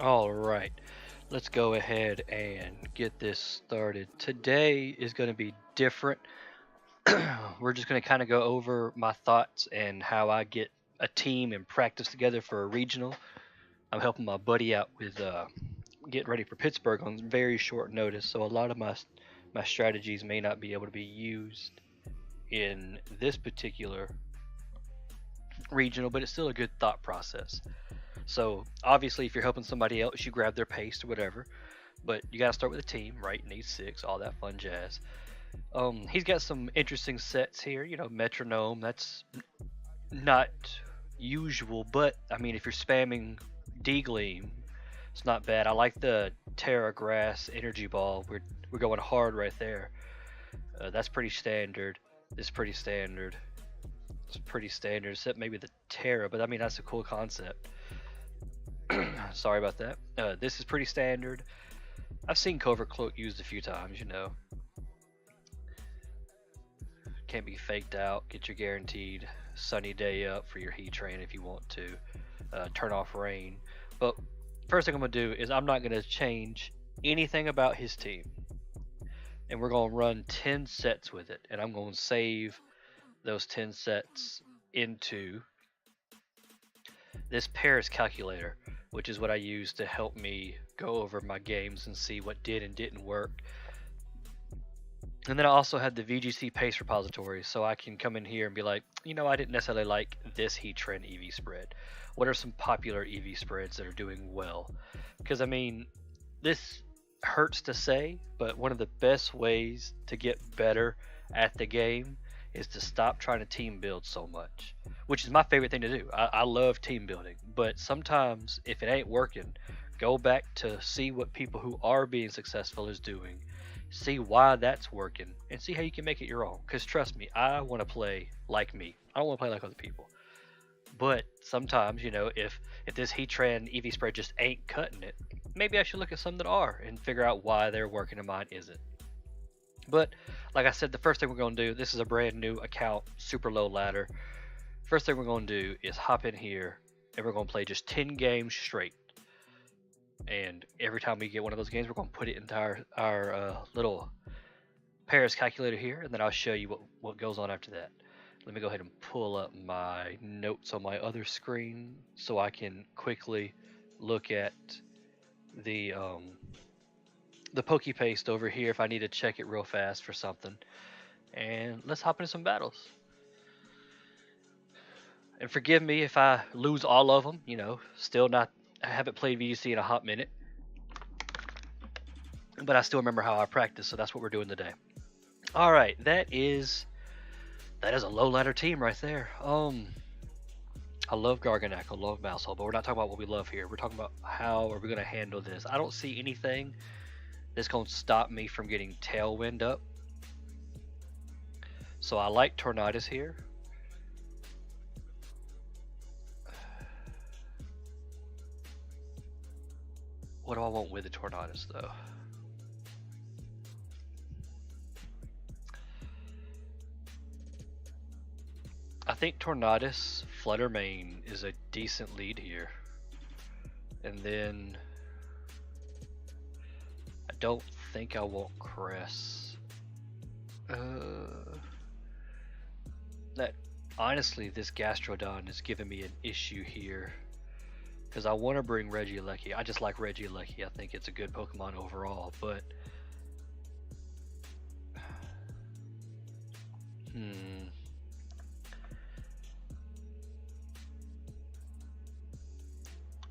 All right, let's go ahead and get this started. Today is going to be different. We're just going to kind of go over my thoughts and how I get a team and practice together for a regional. I'm helping my buddy out with getting ready for Pittsburgh on very short notice, so a lot of my strategies may not be able to be used in this particular regional, but it's still a good thought process. So obviously, if you're helping somebody else, you grab their pace or whatever. But you got to start with a team, right? Need six, all that fun jazz. He's got some interesting sets here. You know, metronome. That's not usual, but I mean, if you're spamming D-Gleam, it's not bad. I like the Terra Grass Energy Ball. We're going hard right there. That's pretty standard. It's pretty standard. It's pretty standard, except maybe the Terra. But I mean, that's a cool concept. Sorry about that. This is pretty standard. I've seen Covert Cloak used a few times, you know. Can't be faked out. Get your guaranteed sunny day up for your heat train if you want to. Turn off rain. But first thing I'm going to do is I'm not going to change anything about his team. And we're going to run 10 sets with it. And I'm going to save those 10 sets into this pairs calculator, which is what I use to help me go over my games and see what did and didn't work. And then I also had the VGC pace repository, so I can come in here and be like, you know, I didn't necessarily like this heat trend EV spread. What are some popular EV spreads that are doing well? Because I mean, this hurts to say, but one of the best ways to get better at the game is to stop trying to team build so much, which is my favorite thing to do. I love team building, but sometimes if it ain't working, go back to see what people who are being successful is doing, see why that's working, and see how you can make it your own. Because trust me, I want to play like me. I don't want to play like other people. But sometimes, you know, if this heat trend EV spread just ain't cutting it, maybe I should look at some that are and figure out why they're working and mine isn't. But like I said, the first thing we're going to do, this is a brand new account, super low ladder. First thing we're going to do is hop in here and we're going to play just 10 games straight. And every time we get one of those games, we're going to put it into our little pairs calculator here, and then I'll show you what goes on after that. Let me go ahead and pull up my notes on my other screen so I can quickly look at the Poke Paste over here if I need to check it real fast for something. And let's hop into some battles. And forgive me if I lose all of them, you know, still not, I haven't played VGC in a hot minute. But I still remember how I practiced, so that's what we're doing today. Alright, that is a low ladder team right there. I love Garganac, I love Mousehole, but we're not talking about what we love here. We're talking about how are we going to handle this. I don't see anything that's going to stop me from getting Tailwind up. So I like Tornadus here. What do I want with the Tornadus though? I think Tornadus Flutter Mane is a decent lead here. And then I don't think I want Cress. That honestly, this Gastrodon is giving me an issue here. Because I want to bring Regieleki. I just like Regieleki. I think it's a good Pokemon overall, but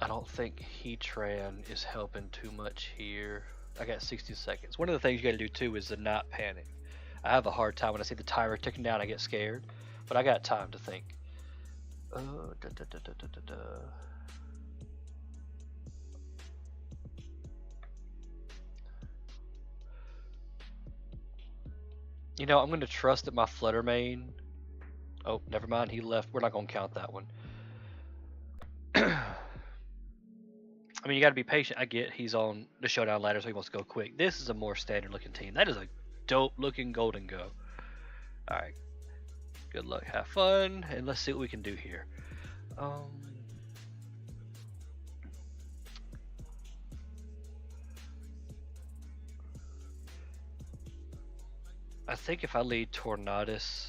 I don't think Heatran is helping too much here. I got 60 seconds. One of the things you got to do too is to not panic. I have a hard time when I see the timer ticking down. I get scared, but I got time to think. You know, I'm going to trust that my Flutter Mane. Oh, never mind. He left. We're not going to count that one. I mean, you got to be patient. I get he's on the showdown ladder, so he wants to go quick. This is a more standard looking team. That is a dope looking Golden Go. All right. Good luck. Have fun. And let's see what we can do here. I think if I lead Tornadus,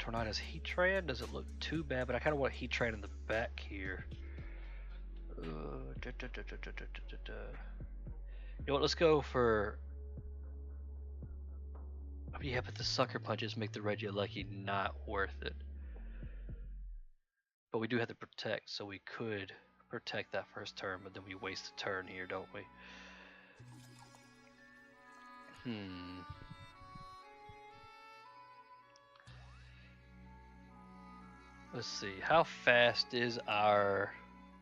Heatran doesn't look too bad, but I kind of want Heatran in the back here. You know what? Let's go for. Oh, yeah, but the sucker punches make the Regieleki not worth it. But we do have to protect, so we could protect that first turn, but then we waste a turn here, don't we? Let's see. How fast is our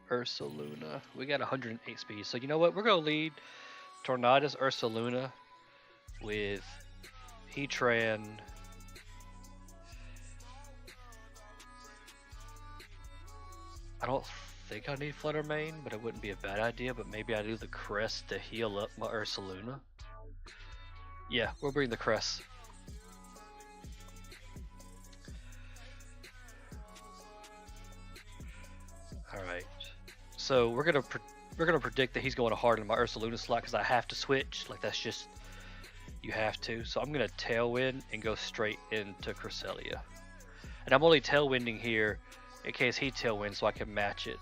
Ursaluna? We got 108 speed. So you know what? We're going to lead Tornadus Ursaluna with Heatran. I don't think I need Flutter Mane, but it wouldn't be a bad idea. But maybe I do the Crest to heal up my Ursaluna. Yeah, we'll bring the Crest. All right. So we're gonna predict that he's going hard in my Ursaluna slot because I have to switch. Like that's just you have to. So I'm gonna Tailwind and go straight into Cresselia. And I'm only Tailwinding here in case he Tailwinds so I can match it.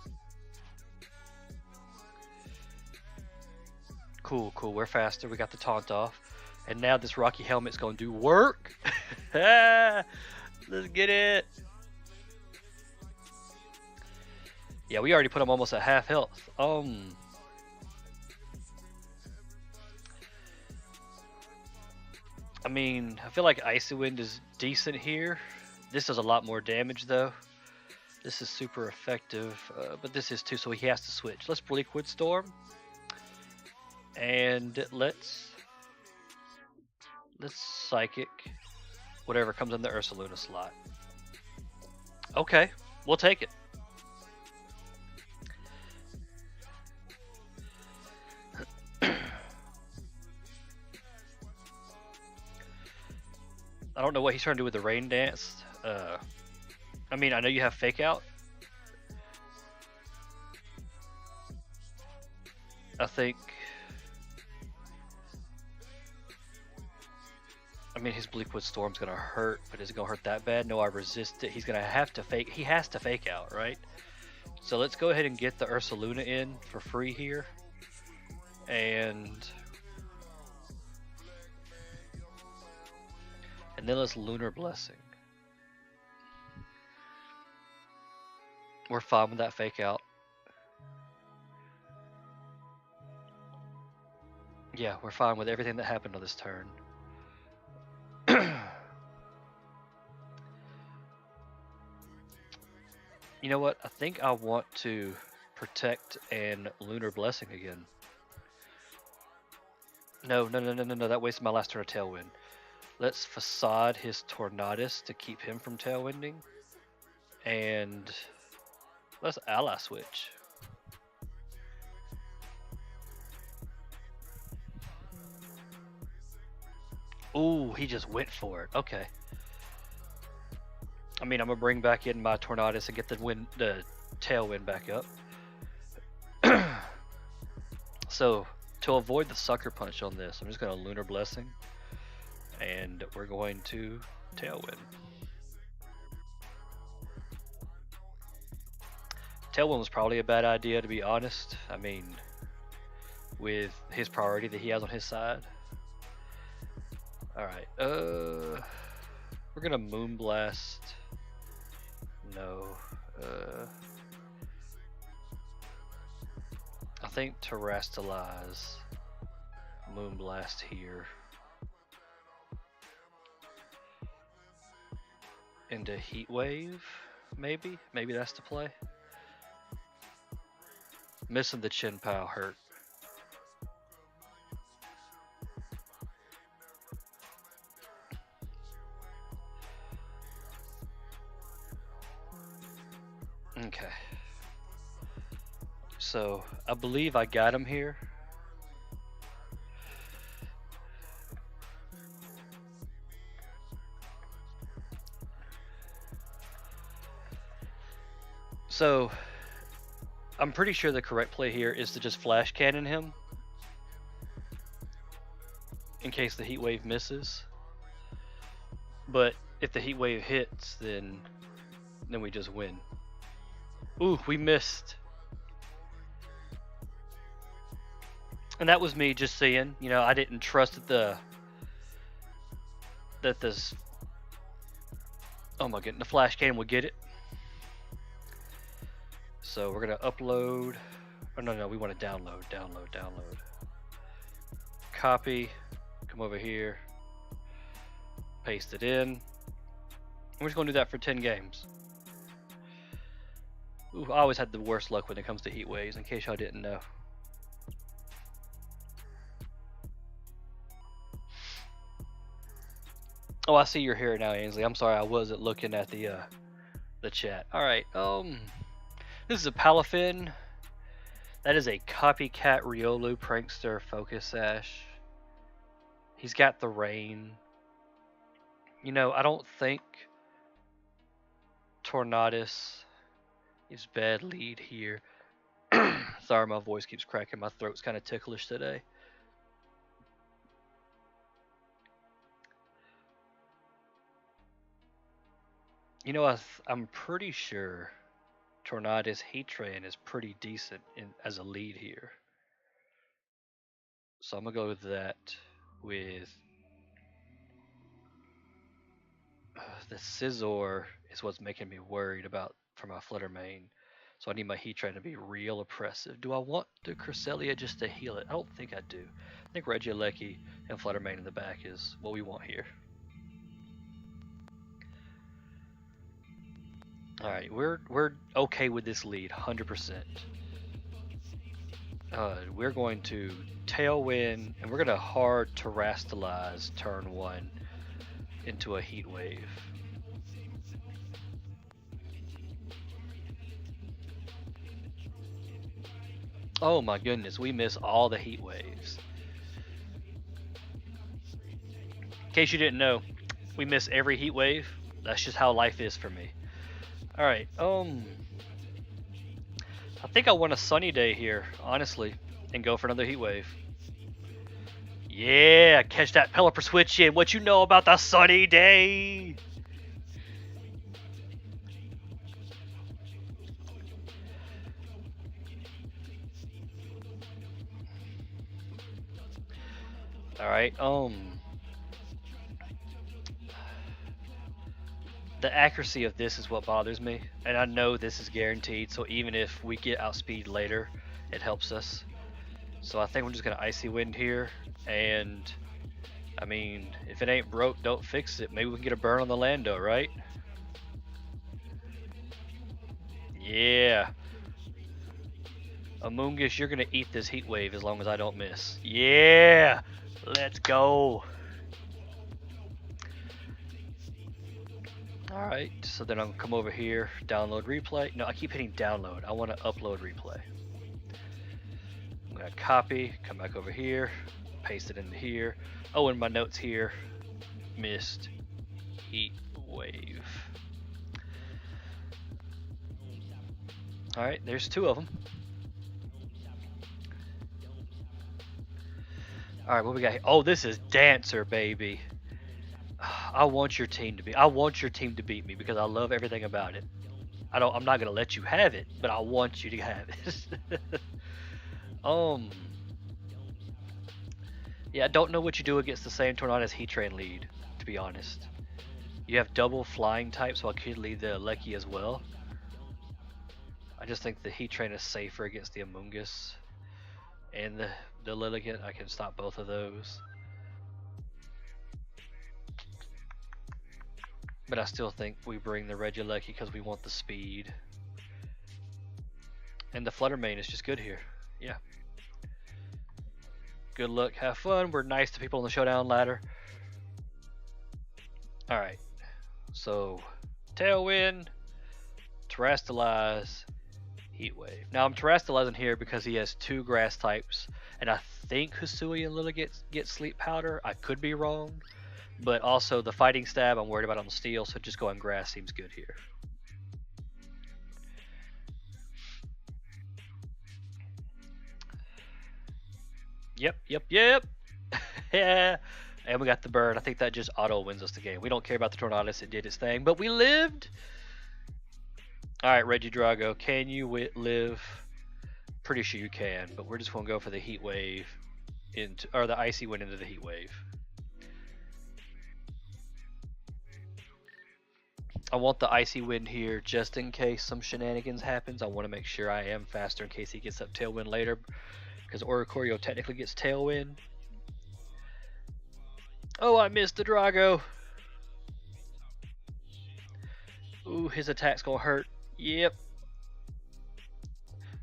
Cool, cool. We're faster. We got the taunt off. And now this Rocky Helmet's going to do work. Let's get it. Yeah, we already put him almost at half health. I mean, I feel like Icy Wind is decent here. This does a lot more damage, though. This is super effective, but this is too, so he has to switch. Let's Liquid Storm. And let's Psychic whatever comes in the Ursaluna slot. Okay, we'll take it. I don't know what he's trying to do with the Rain Dance. I mean, I know you have Fake Out. I think. I mean, his Liquid Storm's gonna hurt, but is it gonna hurt that bad? No, I resist it. He's gonna have to fake. He has to Fake Out, right? So let's go ahead and get the Ursaluna in for free here, and then let's Lunar Blessing. We're fine with that Fake Out. Yeah, we're fine with everything that happened on this turn. You know what? I think I want to protect and Lunar Blessing again. No. That wasted my last turn of Tailwind. Let's Facade his Tornadus to keep him from Tailwinding. And let's Ally Switch. Ooh, he just went for it. Okay. I mean, I'm gonna bring back in my Tornadus and get the Tailwind back up. So to avoid the Sucker Punch on this, I'm just gonna Lunar Blessing, and we're going to Tailwind. Tailwind was probably a bad idea, to be honest. I mean, with his priority that he has on his side. All right. We're gonna Moonblast. No. I think Terrastalize. Moonblast here. Into Heat Wave, maybe? Maybe that's the play. Missing the Chin Pow hurt. Okay. So, I believe I got him here. So, I'm pretty sure the correct play here is to just flash cannon him in case the heat wave misses. But if the heat wave hits, then we just win. Ooh, we missed. And that was me just saying, you know, I didn't trust that this, oh my goodness, the flash cannon would get it. So we're gonna upload. Oh no, we want to download. Copy. Come over here. Paste it in. We're just gonna do that for 10 games. Ooh, I always had the worst luck when it comes to heat waves, in case y'all didn't know. Oh, I see you're here now, Ainsley. I'm sorry, I wasn't looking at the chat. All right. This is a Palafin. That is a copycat Riolu prankster focus sash. He's got the rain. You know, I don't think Tornadus is bad lead here. Sorry, my voice keeps cracking. My throat's kind of ticklish today. You know, I'm pretty sure Tornadus Heatran is pretty decent as a lead here. So I'm going to go with that with the Scizor is what's making me worried about for my Flutter Mane. So I need my Heatran to be real oppressive. Do I want the Cresselia just to heal it? I don't think I do. I think Regieleki and Flutter Mane in the back is what we want here. Alright, we're okay with this lead, 100%. We're going to Tailwind, and we're going to hard Terrastalize turn 1 into a Heat Wave. Oh my goodness, we miss all the Heat Waves. In case you didn't know, we miss every Heat Wave. That's just how life is for me. Alright, I think I want a sunny day here, honestly, and go for another heat wave. Yeah, catch that Pelipper switch in. What you know about the sunny day? Alright, the accuracy of this is what bothers me, and I know this is guaranteed, so even if we get outspeed later, it helps us. So I think we're just gonna Icy Wind here, and I mean, if it ain't broke, don't fix it. Maybe we can get a burn on the Lando, right? Yeah. Amoonguss, you're gonna eat this heat wave as long as I don't miss. Yeah! Let's go! Alright, so then I'm gonna come over here, download replay. No, I keep hitting download. I want to upload replay. I'm gonna copy, come back over here, paste it into here. Oh, and my notes here, missed heat wave. Alright, there's 2 of them. Alright, what we got here? Oh, this is Dancer, baby. I want your team to beat me because I love everything about it. I'm not gonna let you have it, but I want you to have it. Yeah, I don't know what you do against the same Tornadus Heatran lead, to be honest. You have double flying type, so I could lead the Lecky as well. I just think the Heatran is safer against the Amoonguss and the Lilligant. I can stop both of those. But I still think we bring the Regieleki because we want the speed. And the Flutter Mane is just good here. Yeah. Good luck, have fun. We're nice to people on the Showdown ladder. Alright. So, Tailwind, Terrastalize, Heat Wave. Now I'm Terrastalizing here because he has 2 grass types. And I think Hisui and Lilligant get Sleep Powder. I could be wrong. But also the Fighting Stab I'm worried about on the Steel, so just going grass seems good here. Yep. Yeah. And we got the bird. I think that just auto wins us the game. We don't care about the Tornadus. It did its thing, but we lived. All right, Reggie Drago, can you live? Pretty sure you can, but we're just gonna go for the heat wave or the icy wind into the heat wave. I want the icy wind here just in case some shenanigans happens. I want to make sure I am faster in case he gets up tailwind later, because Oricorio technically gets tailwind. Oh, I missed the Drago. Ooh, his attack's gonna hurt. Yep.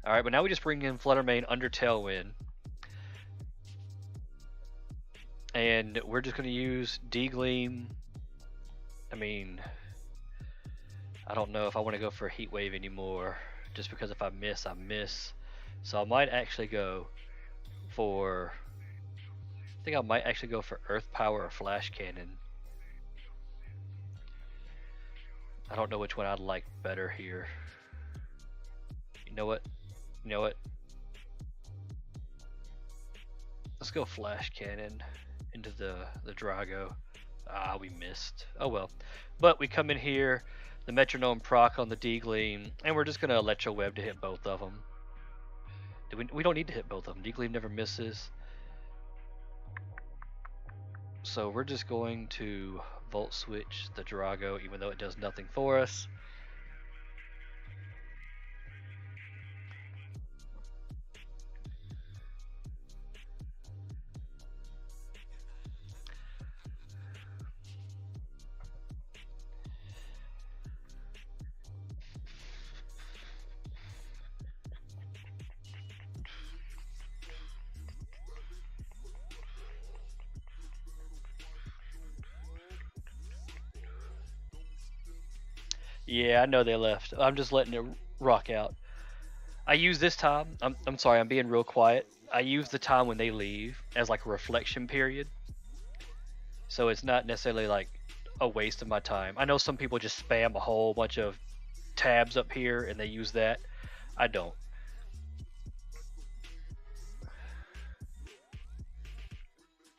Alright, but now we just bring in Fluttermane under tailwind. And we're just gonna use D-Gleam. I mean, I don't know if I want to go for a heat wave anymore, just because if I miss, I miss. So I might actually go for, I think I might actually go for Earth Power or Flash Cannon. I don't know which one I'd like better here. You know what? Let's go Flash Cannon into the Drago. Ah, we missed. Oh well. But we come in here, the Metronome proc on the D-Gleam, and we're just gonna Electro Web to hit both of them. We don't need to hit both of them. D-Gleam never misses. So we're just going to Volt Switch the Drago, even though it does nothing for us. Yeah, I know they left. I'm just letting it rock out. I use this time. I'm sorry, I'm being real quiet. I use the time when they leave as like a reflection period. So it's not necessarily like a waste of my time. I know some people just spam a whole bunch of tabs up here and they use that. I don't.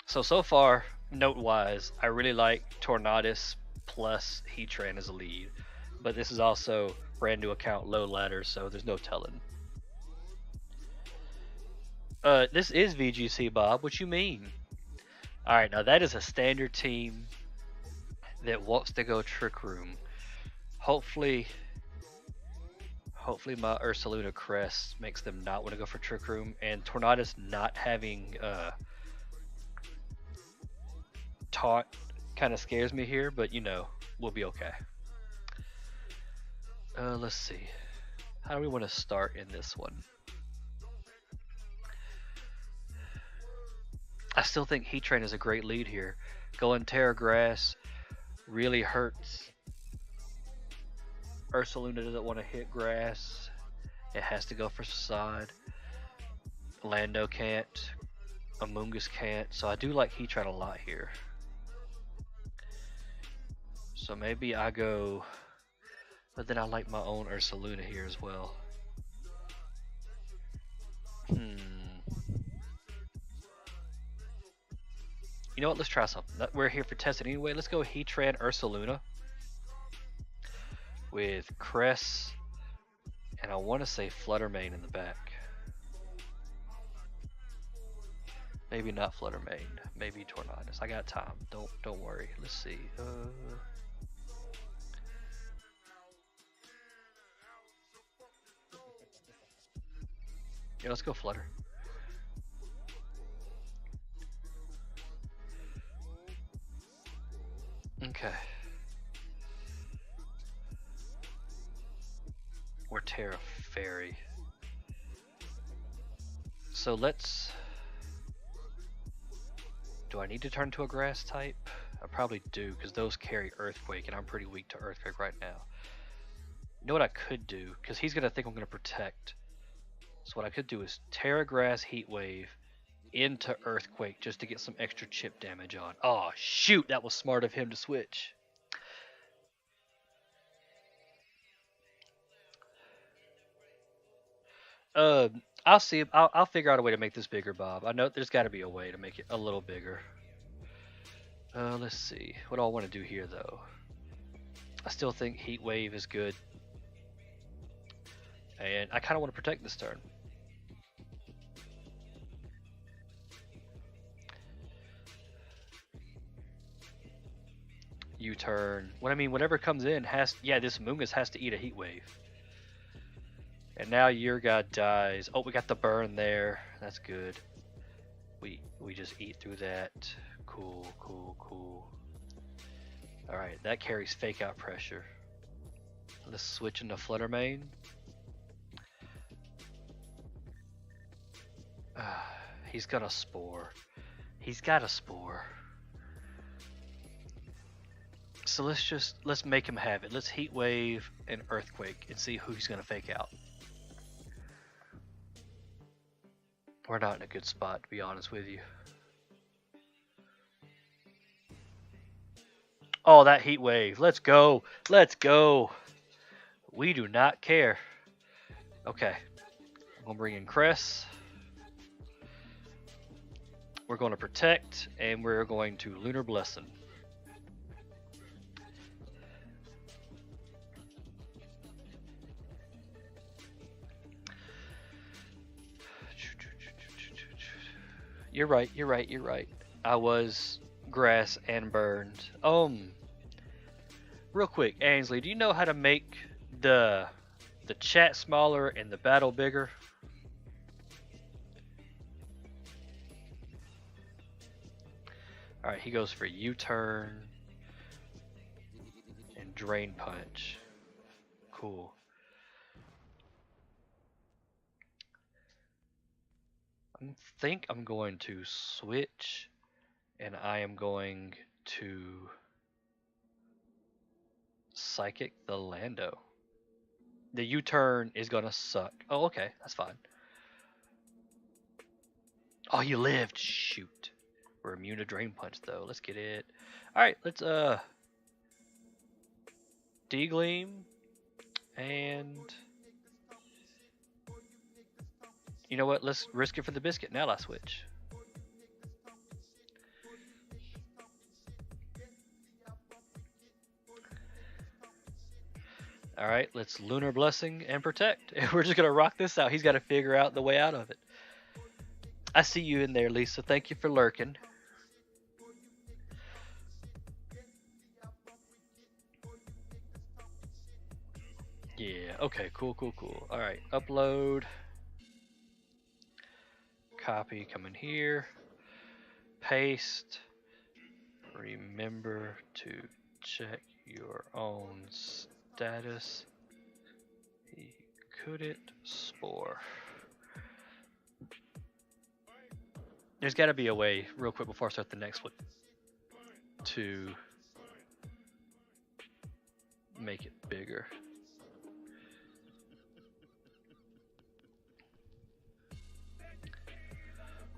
So far, note-wise, I really like Tornadus plus Heatran as a lead. But this is also brand new account, low ladder, so there's no telling. This is VGC, Bob. What you mean? Alright, now that is a standard team that wants to go Trick Room. Hopefully my Ursaluna crest makes them not want to go for Trick Room, and Tornadus not having taunt kind of scares me here, but you know, we'll be okay. Let's see. How do we want to start in this one? I still think Heatran is a great lead here. Going Terra Grass really hurts. Ursaluna doesn't want to hit grass. It has to go for Facade. Lando can't. Amoonguss can't. So I do like Heatran a lot here. So maybe I go... But then I like my own Ursaluna here as well. You know what? Let's try something. We're here for testing anyway. Let's go Heatran Ursaluna with Cress, and I want to say Fluttermane in the back. Maybe not Fluttermane. Maybe Tornadus. I got time. Don't worry. Let's see. Yeah, let's go Flutter. Okay. Or Terra Fairy. So let's... Do I need to turn to a grass type? I probably do, because those carry Earthquake, and I'm pretty weak to Earthquake right now. You know what I could do? Because he's going to think I'm going to Protect. So what I could do is Terra Grass Heat Wave into Earthquake just to get some extra chip damage on. Oh, shoot! That was smart of him to switch. I'll see. I'll figure out a way to make this bigger, Bob. I know there's got to be a way to make it a little bigger. Let's see. What do I want to do here, though? I still think Heat Wave is good. And I kind of want to protect this turn. U-turn. What I mean, whatever comes in has... Yeah, this Mungus has to eat a Heat Wave. And now your guy dies. Oh, we got the burn there. That's good. We just eat through that. Cool, cool, cool. Alright, that carries fake out pressure. Let's switch into Flutter Mane. He's got a Spore. He's got a Spore. So let's make him have it. Let's Heat Wave and Earthquake and see who he's gonna fake out. We're not in a good spot, to be honest with you. Oh, that Heat Wave. Let's go. Let's go. We do not care. Okay. I'm going to bring in Cress. We're going to Protect, and we're going to Lunar Blessing. You're right, you're right, you're right. I was grass and burned. Real quick, Ainsley, do you know how to make the chat smaller and the battle bigger? Alright, he goes for U-turn and Drain Punch. Cool. I think I'm going to switch, and I am going to Psychic the Lando. The U-turn is gonna suck. Oh, okay, that's fine. Oh, you lived. Shoot. We're immune to Drain Punch though. Let's get it. Alright, let's Degleam and you know what? Let's risk it for the biscuit. Now I switch. Alright, let's Lunar Blessing and Protect. And we're just going to rock this out. He's got to figure out the way out of it. I see you in there, Lisa. Thank you for lurking. Yeah, okay, cool, cool, cool. Alright, upload. Copy, come in here. Paste. Remember to check your own status. He couldn't spore. There's got to be a way, real quick before I start the next one, to make it bigger.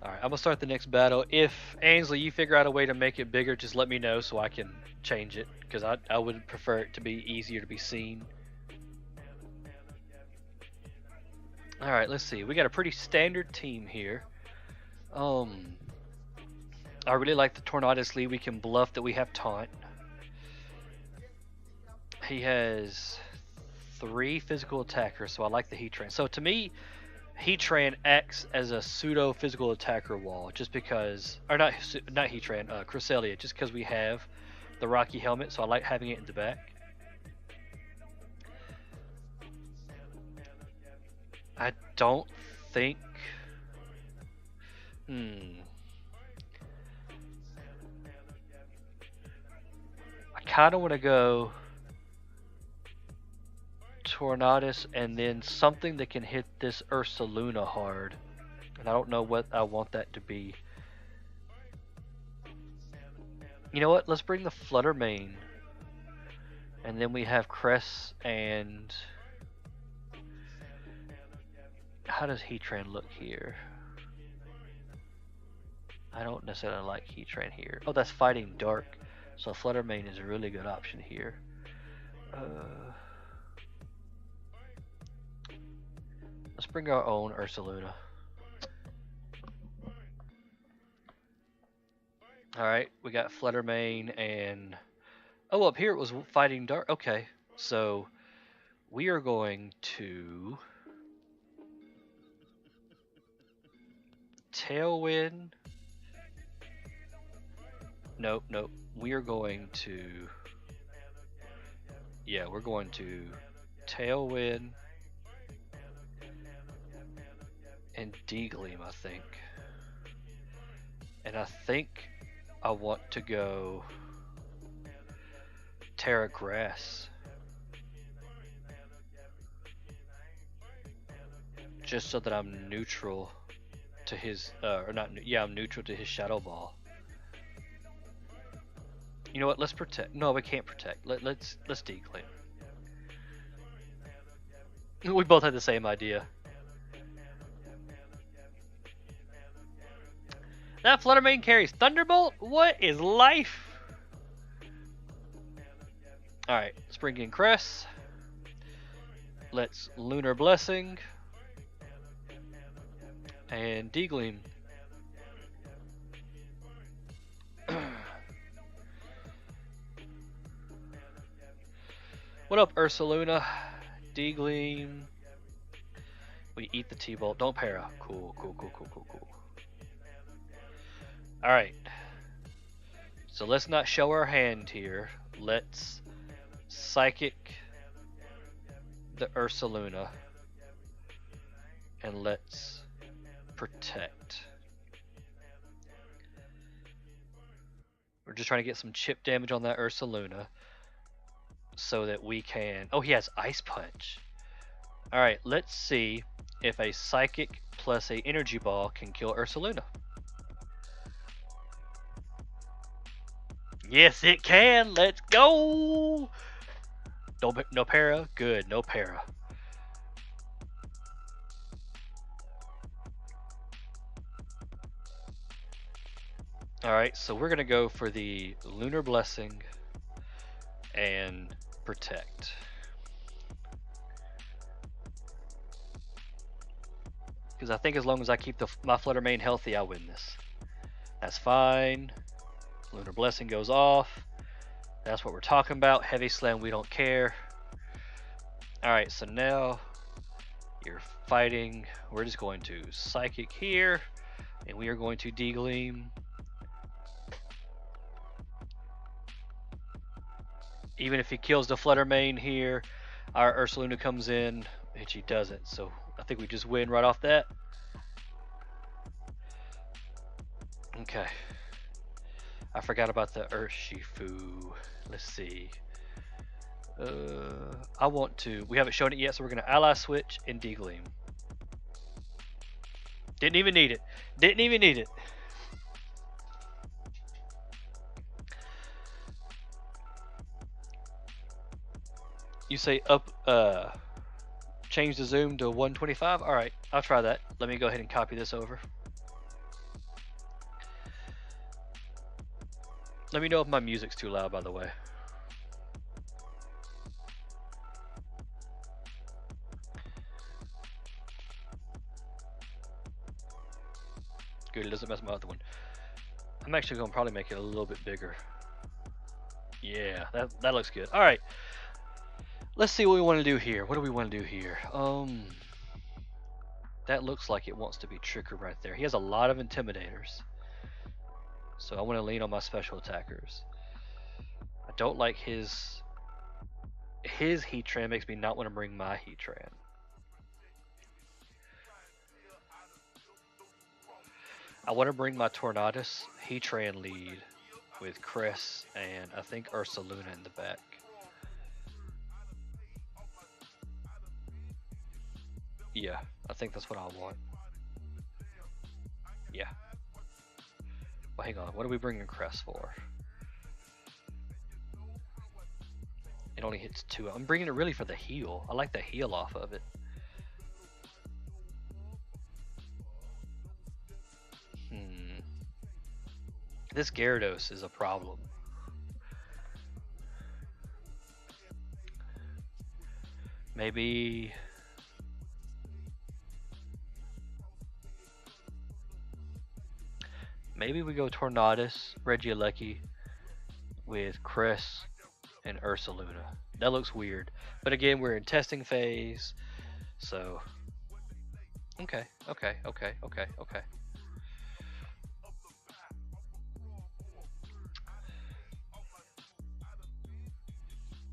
Alright, I'm going to start the next battle. If, Ainsley, you figure out a way to make it bigger, just let me know so I can change it. Because I would prefer it to be easier to be seen. Alright, let's see. We got a pretty standard team here. I really like the Tornadus lead. We can bluff that we have Taunt. He has 3 physical attackers, so I like the Heatran. So to me, Heatran acts as a pseudo physical attacker wall, just because, or not Heatran, Cresselia, just because we have the Rocky Helmet, so I like having it in the back. I don't think. I kind of want to go Tornadus and then something that can hit this Ursaluna hard. And I don't know what I want that to be. You know what? Let's bring the Flutter Mane. And then we have Cress and... How does Heatran look here? I don't necessarily like Heatran here. Oh, that's Fighting Dark. So Flutter Mane is a really good option here. Let's bring our own Ursaluna. Alright, we got Fluttermane and... Oh, up here it was fighting dark. Okay, so we are going to... Tailwind. Nope, nope. We are going to... Yeah, we're going to Tailwind and D-Gleam, I think. And I think I want to go Terra Grass. Just so that I'm neutral to his, or not, yeah, I'm neutral to his Shadow Ball. You know what, let's protect. No, we can't protect. Let's D-Gleam. We both had the same idea. That Fluttermane carries Thunderbolt? What is life? Alright, let's bring in Cress. Let's Lunar Blessing. And D-Gleam. What up, Ursaluna? D-Gleam. We eat the T-Bolt. Don't para. Cool, cool, cool, cool, cool, cool. Alright. So let's not show our hand here. Let's Psychic the Ursaluna. And let's protect. We're just trying to get some chip damage on that Ursaluna so that we can... Oh, he has Ice Punch. Alright, let's see if a Psychic plus a Energy Ball can kill Ursaluna. Yes, it can. Let's go. No para. Good. No para. Alright, so we're going to go for the Lunar Blessing and Protect. Because I think as long as I keep my Fluttermane healthy, I win this. That's fine. Lunar Blessing goes off. That's what we're talking about. Heavy Slam, we don't care. Alright, so now you're fighting. We're just going to Psychic here. And we are going to D-Gleam. Even if he kills the Fluttermane here, our Ursaluna comes in, and she doesn't. So I think we just win right off that. Okay. I forgot about the Urshifu. Let's see. I want to... We haven't shown it yet, so we're going to Ally Switch and D-Gleam. Didn't even need it. Didn't even need it. You say change the zoom to 125? Alright, I'll try that. Let me go ahead and copy this over. Let me know if my music's too loud, by the way. Good, it doesn't mess my other one. I'm actually going to probably make it a little bit bigger. Yeah, that looks good. Alright. Let's see what we want to do here. What do we want to do here? That looks like it wants to be Tricker right there. He has a lot of Intimidators. So I want to lean on my special attackers. I don't like his Heatran. Makes me not want to bring my Heatran. I want to bring my Tornadus Heatran lead with Cress and I think Ursaluna in the back. Yeah, I think that's what I want. Yeah. Well, hang on. What are we bringing Cress for? It only hits 2. I'm bringing it really for the heal. I like the heal off of it. This Gyarados is a problem. Maybe Maybe we go Tornadus, Regieleki with Chris and Ursaluna. That looks weird. But again, we're in testing phase. So, okay.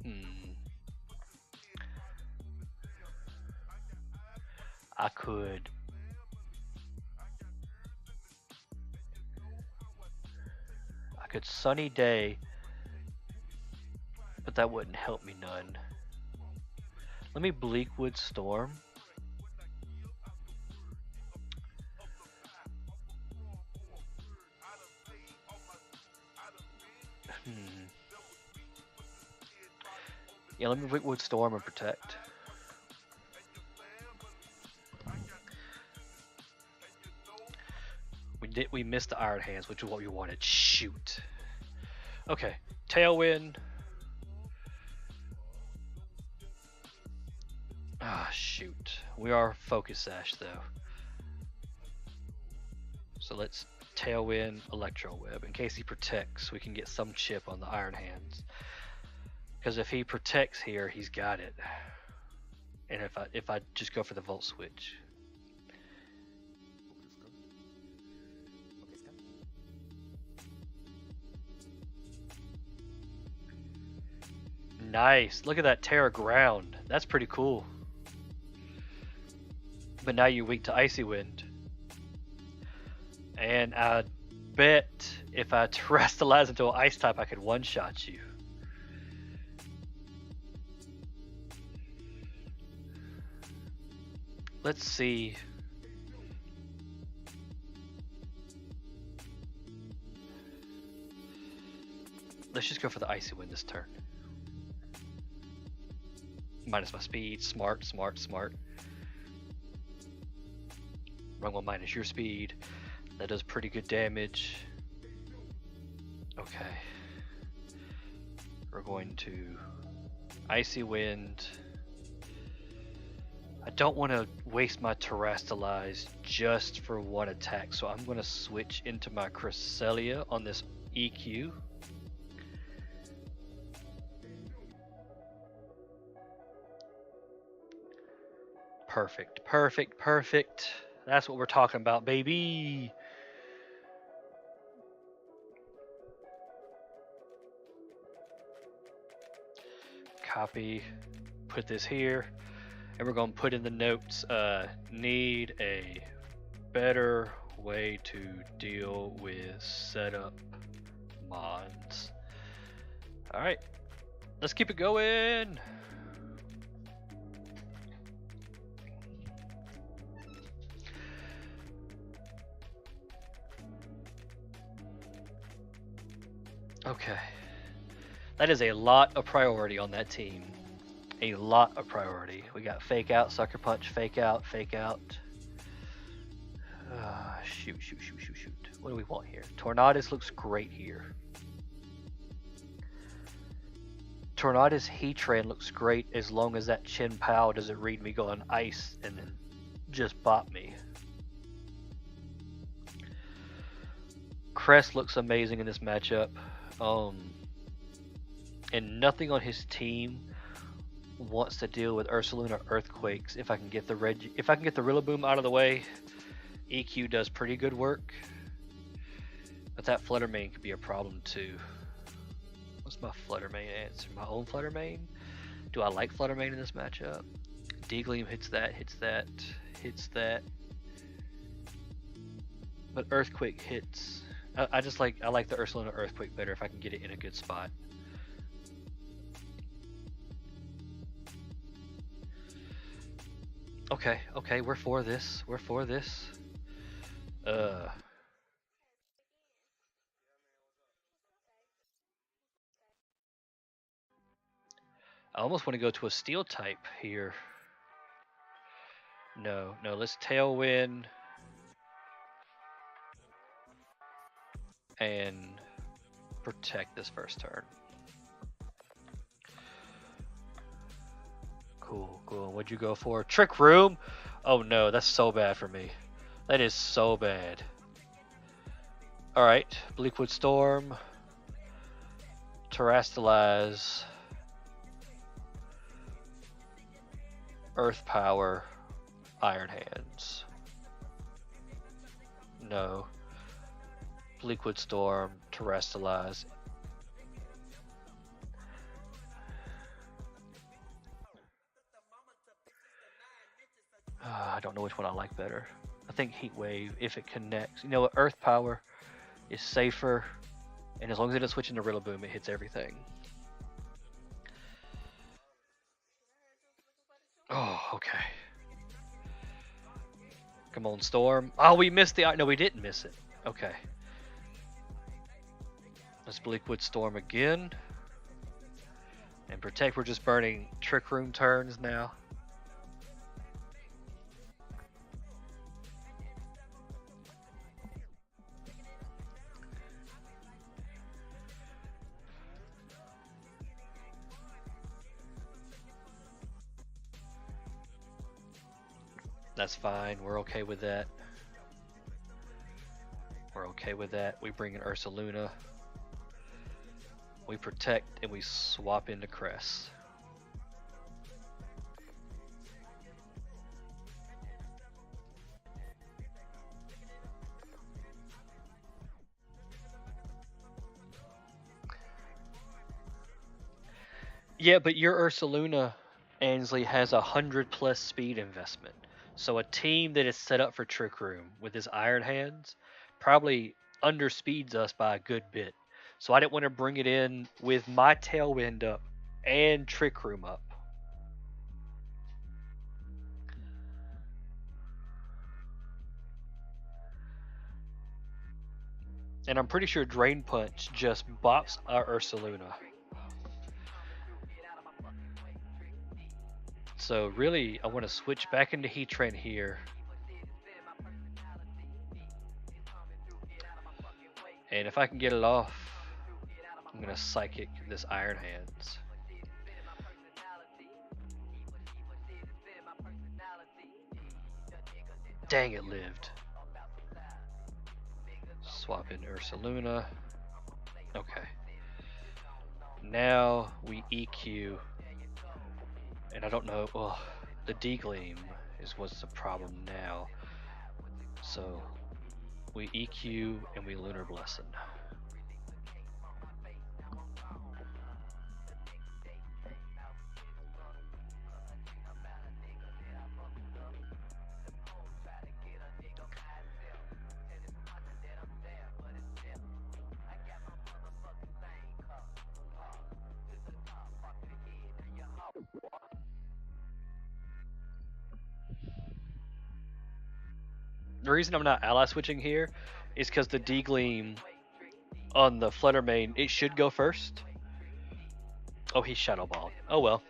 Hmm. I could Sunny Day, but that wouldn't help me none. Let me Bleakwood Storm. Yeah, let me Bleakwood Storm and protect. We missed the Iron Hands, which is what we wanted. Shoot. Okay, Tailwind. Ah, shoot. We are Focus Sash though. So let's Tailwind Electro Web. In case he protects, we can get some chip on the Iron Hands. Because if he protects here, he's got it. And if I just go for the Volt Switch. Nice. Look at that Terra Ground. That's pretty cool. But now you're weak to Icy Wind. And I bet if I terrestrialize into an Ice type, I could one-shot you. Let's see. Let's just go for the Icy Wind this turn. Minus my speed. Smart. Wrong one minus your speed. That does pretty good damage. Okay. We're going to Icy Wind. I don't want to waste my Terrestrialize just for one attack, so I'm going to switch into my Cresselia on this EQ. Perfect. That's what we're talking about, baby. Copy, put this here, and we're going to put in the notes, need a better way to deal with setup mods. Alright, let's keep it going. Okay. That is a lot of priority on that team. A lot of priority. We got Fake Out, Sucker Punch, Fake Out. Shoot. What do we want here? Tornadus looks great here. Tornadus Heatran looks great as long as that Chin Pao doesn't read me going ice and then just bop me. Crest looks amazing in this matchup. And nothing on his team wants to deal with Ursaluna Earthquakes. If I can get the Rillaboom out of the way, EQ does pretty good work. But that Flutter Mane could be a problem too. What's my Flutter Mane answer? My own Flutter Mane? Do I like Flutter Mane in this matchup? D-Gleam hits that. But Earthquake hits. I like the Ursaluna Earthquake better if I can get it in a good spot. Okay, we're for this. I almost want to go to a Steel type here. No, let's Tailwind and protect this first turn. Cool. What'd you go for? Trick Room? Oh no, that's so bad for me. That is so bad. Alright, Bleakwood Storm, Terrastalize, Earth Power, Iron Hands. No. Bleakwood Storm, Terrastalize. I don't know which one I like better. I think Heat Wave, if it connects. You know what? Earth Power is safer, and as long as it doesn't switch into Rillaboom, it hits everything. Oh, okay. Come on, Storm. Oh, we missed the... No, we didn't miss it. Okay. Let's Bleakwood Storm again. And Protect, we're just burning Trick Room turns now. That's fine. We're okay with that. We're okay with that. We bring in Ursaluna. We Protect and we swap into Cress. Yeah, but your Ursaluna, Ansley, has 100+ speed investment. So a team that is set up for Trick Room with his Iron Hands probably underspeeds us by a good bit. So I didn't want to bring it in with my Tailwind up and Trick Room up. And I'm pretty sure Drain Punch just bops our Ursaluna. So really, I want to switch back into Heatran here. And if I can get it off, I'm going to Psychic this Iron Hands. Dang, it lived. Swap in Ursaluna. Okay. Now we EQ. And I don't know, well, the D-Gleam is what's the problem now. So we EQ and we Lunar Blessing. The reason I'm not ally switching here is because the D-Gleam on the Flutter Mane, it should go first. Oh, he's Shadow Ball. Oh well.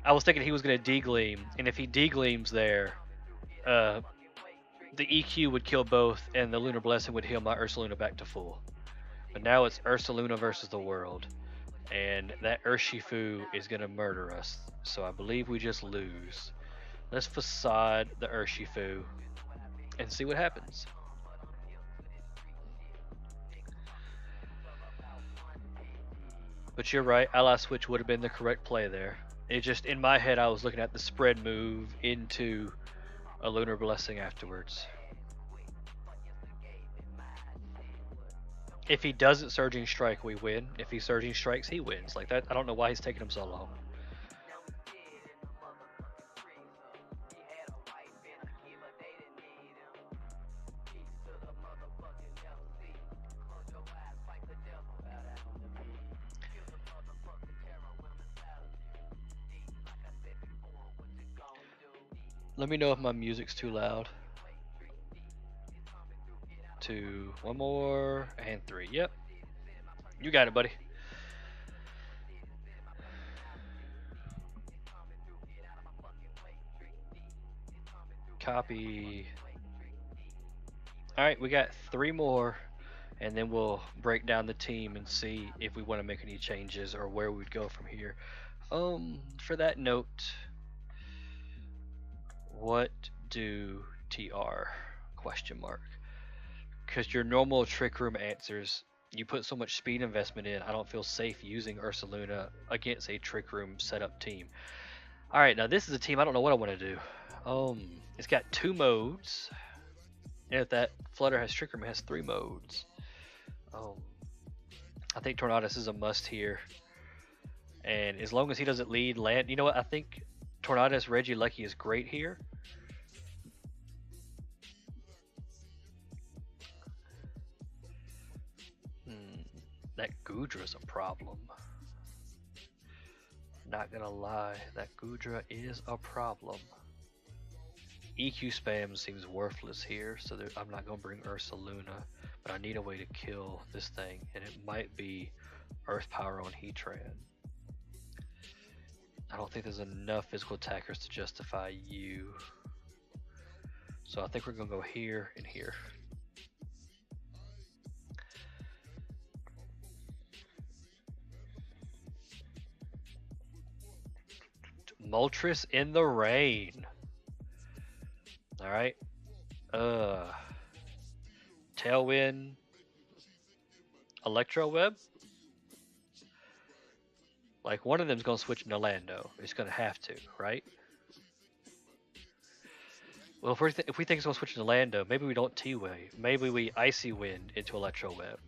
I was thinking he was going to D-Gleam, and if he D-Gleams there, the EQ would kill both, and the Lunar Blessing would heal my Ursaluna back to full. But now it's Ursaluna versus the world, and that Urshifu is going to murder us. So I believe we just lose. Let's Facade the Urshifu and see what happens. But you're right, ally switch would have been the correct play there. It just, in my head, I was looking at the spread move into a Lunar Blessing afterwards. If he doesn't Surging Strike, we win. If he Surging Strikes, he wins. Like that, I don't know why he's taking him so long. Let me know if my music's too loud. 2, 1 more, and 3. Yep. You got it, buddy. Copy. Alright, we got 3 more, and then we'll break down the team and see if we want to make any changes or where we'd go from here. For that note, what do TR? Question mark. Because your normal Trick Room answers, you put so much speed investment in, I don't feel safe using Ursaluna against a Trick Room setup team. Alright, now this is a team I don't know what I want to do. It's got 2 modes. And if that Flutter has Trick Room, it has 3 modes. I think Tornadus is a must here. And as long as he doesn't lead land, you know what? I think Tornadus Regieleki is great here. That Goodra is a problem. Not gonna lie, that Goodra is a problem. EQ spam seems worthless here, so I'm not gonna bring Ursaluna, but I need a way to kill this thing, and it might be Earth Power on Heatran. I don't think there's enough physical attackers to justify you. So I think we're gonna go here and here. Moltres in the rain. Alright. Tailwind. Electro Web. Like one of them's gonna switch into Lando. It's gonna have to, right? Well, if we think it's gonna switch into Lando, maybe we don't T-Wave. Maybe we Icy Wind into Electro Web.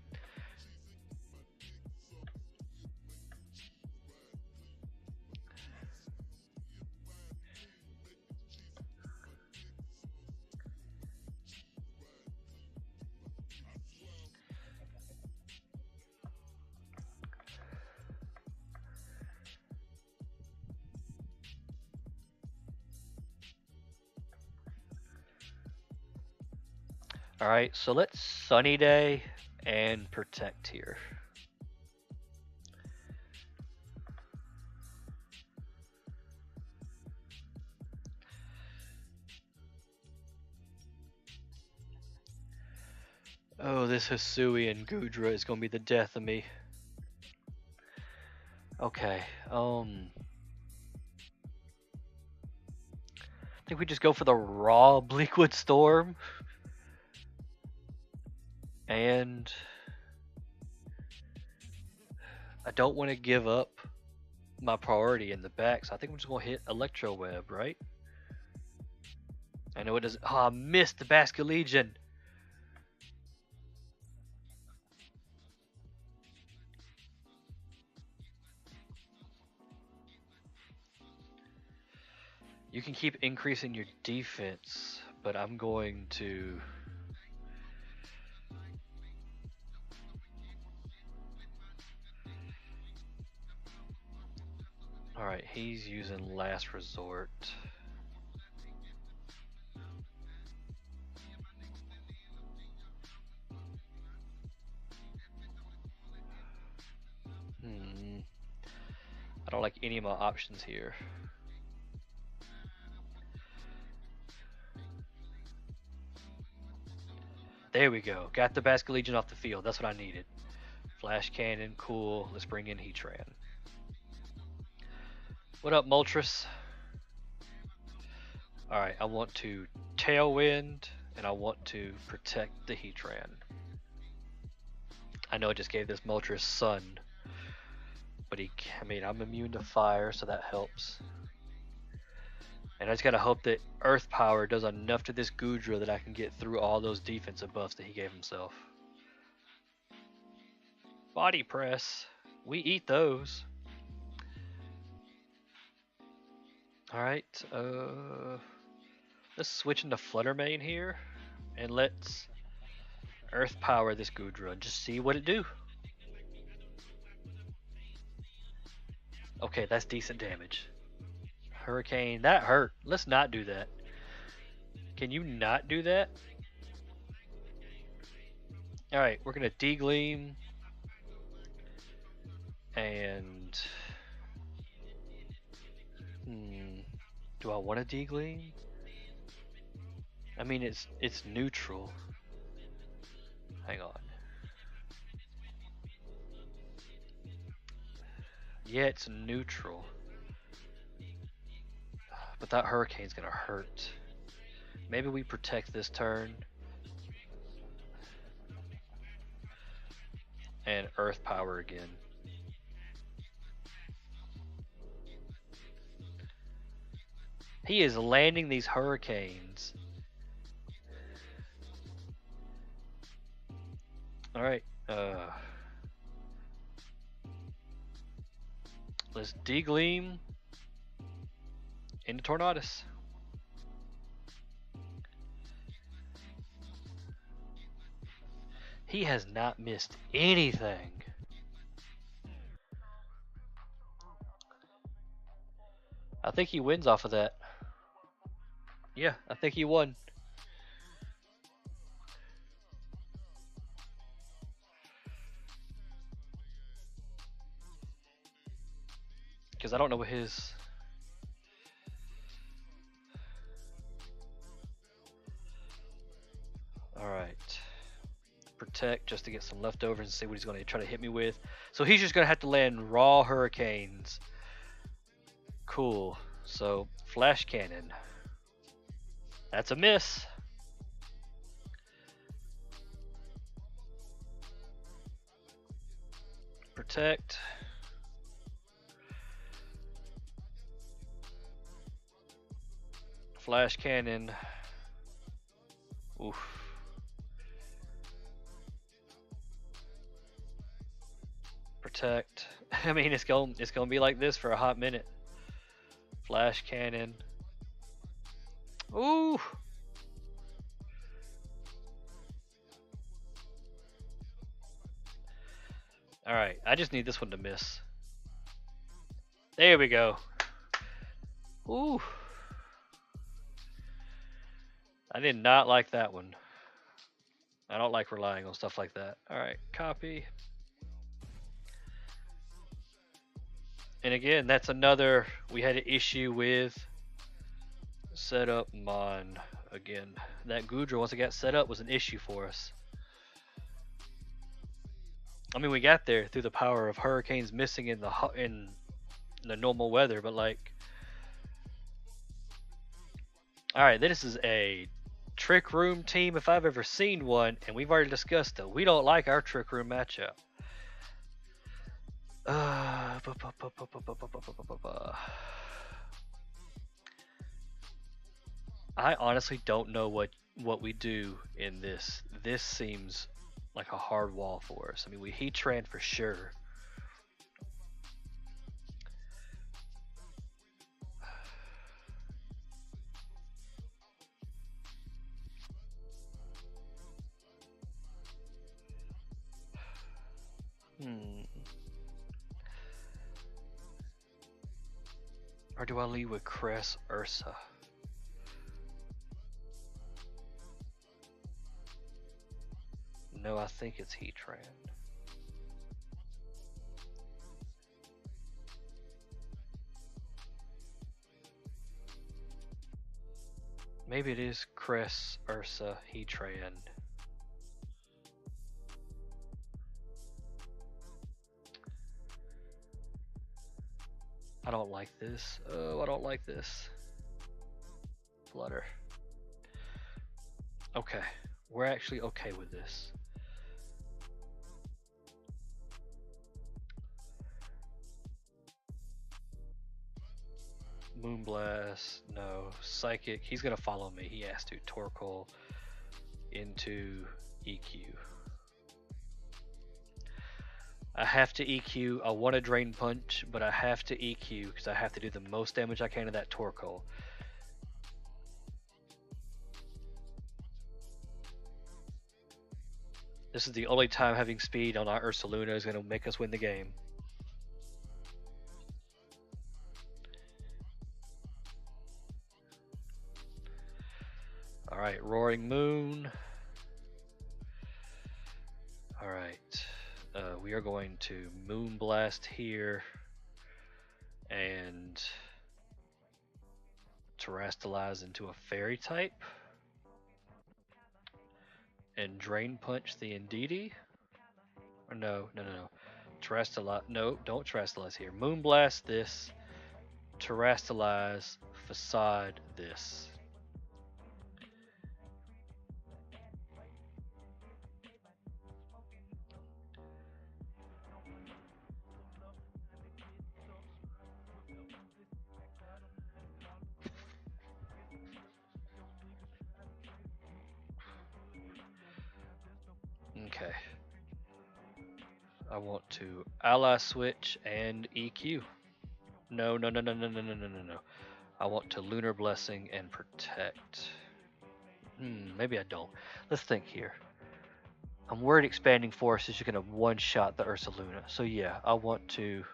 Alright, so let's Sunny Day and Protect here. Oh, this Hisui and Goodra is gonna be the death of me. Okay, I think we just go for the raw Bleakwood Storm. And I don't want to give up my priority in the back, so I think I'm just going to hit Electro Web, right? I know it doesn't. Oh, I missed the Basculegion. You can keep increasing your defense, but I'm going to... Alright, he's using Last Resort. I don't like any of my options here. There we go. Got the Basculegion off the field. That's what I needed. Flash Cannon, cool. Let's bring in Heatran. What up, Moltres? Alright, I want to Tailwind, and I want to protect the Heatran. I know I just gave this Moltres Sun, but I'm immune to fire, so that helps. And I just gotta hope that Earth Power does enough to this Goodra that I can get through all those defensive buffs that he gave himself. Body Press. We eat those. Alright, let's switch into Flutter Mane here, and let's Earth Power this Goodra and just see what it do. Okay, that's decent damage. Hurricane, that hurt. Let's not do that. Can you not do that? Alright, we're gonna D-Gleam. And... do I want to D-Gleam? I mean, it's neutral. Hang on. Yeah, it's neutral. But that Hurricane's gonna hurt. Maybe we protect this turn. and Earth Power again. He is landing these hurricanes. All right. Let's degleam into Tornadus. He has not missed anything. I think he wins off of that. Yeah, I think he won. Because I don't know what his... Alright. Protect just to get some leftovers and see what he's going to try to hit me with. So he's just going to have to land raw hurricanes. Cool. So, flash cannon. That's a miss. Protect. Flash cannon. Oof. Protect. I mean, it's going to be like this for a hot minute. Flash cannon. Ooh. All right, I just need this one to miss. There we go. Ooh. I did not like that one. I don't like relying on stuff like that. All right, copy. And again, that's another, we had an issue with setup mon. Again, that Gudra, once it got set up, was an issue for us. I mean, we got there through the power of hurricanes missing in the normal weather, but like, all right, this is a trick room team if I've ever seen one, and we've already discussed it. We don't like our trick room matchup. I honestly don't know what we do in this. This seems like a hard wall for us. I mean, we Heatran for sure. Or do I lead with Cress Ursa? No, I think it's Heatran. Maybe it is Cress Ursa Heatran. I don't like this. Oh, I don't like this. Flutter. Okay, we're actually okay with this. Moonblast, no. Psychic, he's gonna follow me. He has to. Torkoal into EQ. I have to EQ. I want to Drain Punch, but I have to EQ because I have to do the most damage I can to that Torkoal. This is the only time having speed on our Ursaluna is going to make us win the game. Alright, Roaring Moon. Alright. We are going to Moonblast here and Terrastalize into a Fairy type and Drain Punch the Indeedee. Or no. Terrastalize. No, don't Terrastalize here. Moonblast this. Terrastalize. Facade this. I want to ally switch and EQ. No, no, no, no, no, no, no, no, no, no. I want to Lunar Blessing and Protect. Maybe I don't. Let's think here. I'm worried Expanding Force is just going to one-shot the Ursa Luna. So yeah, I want to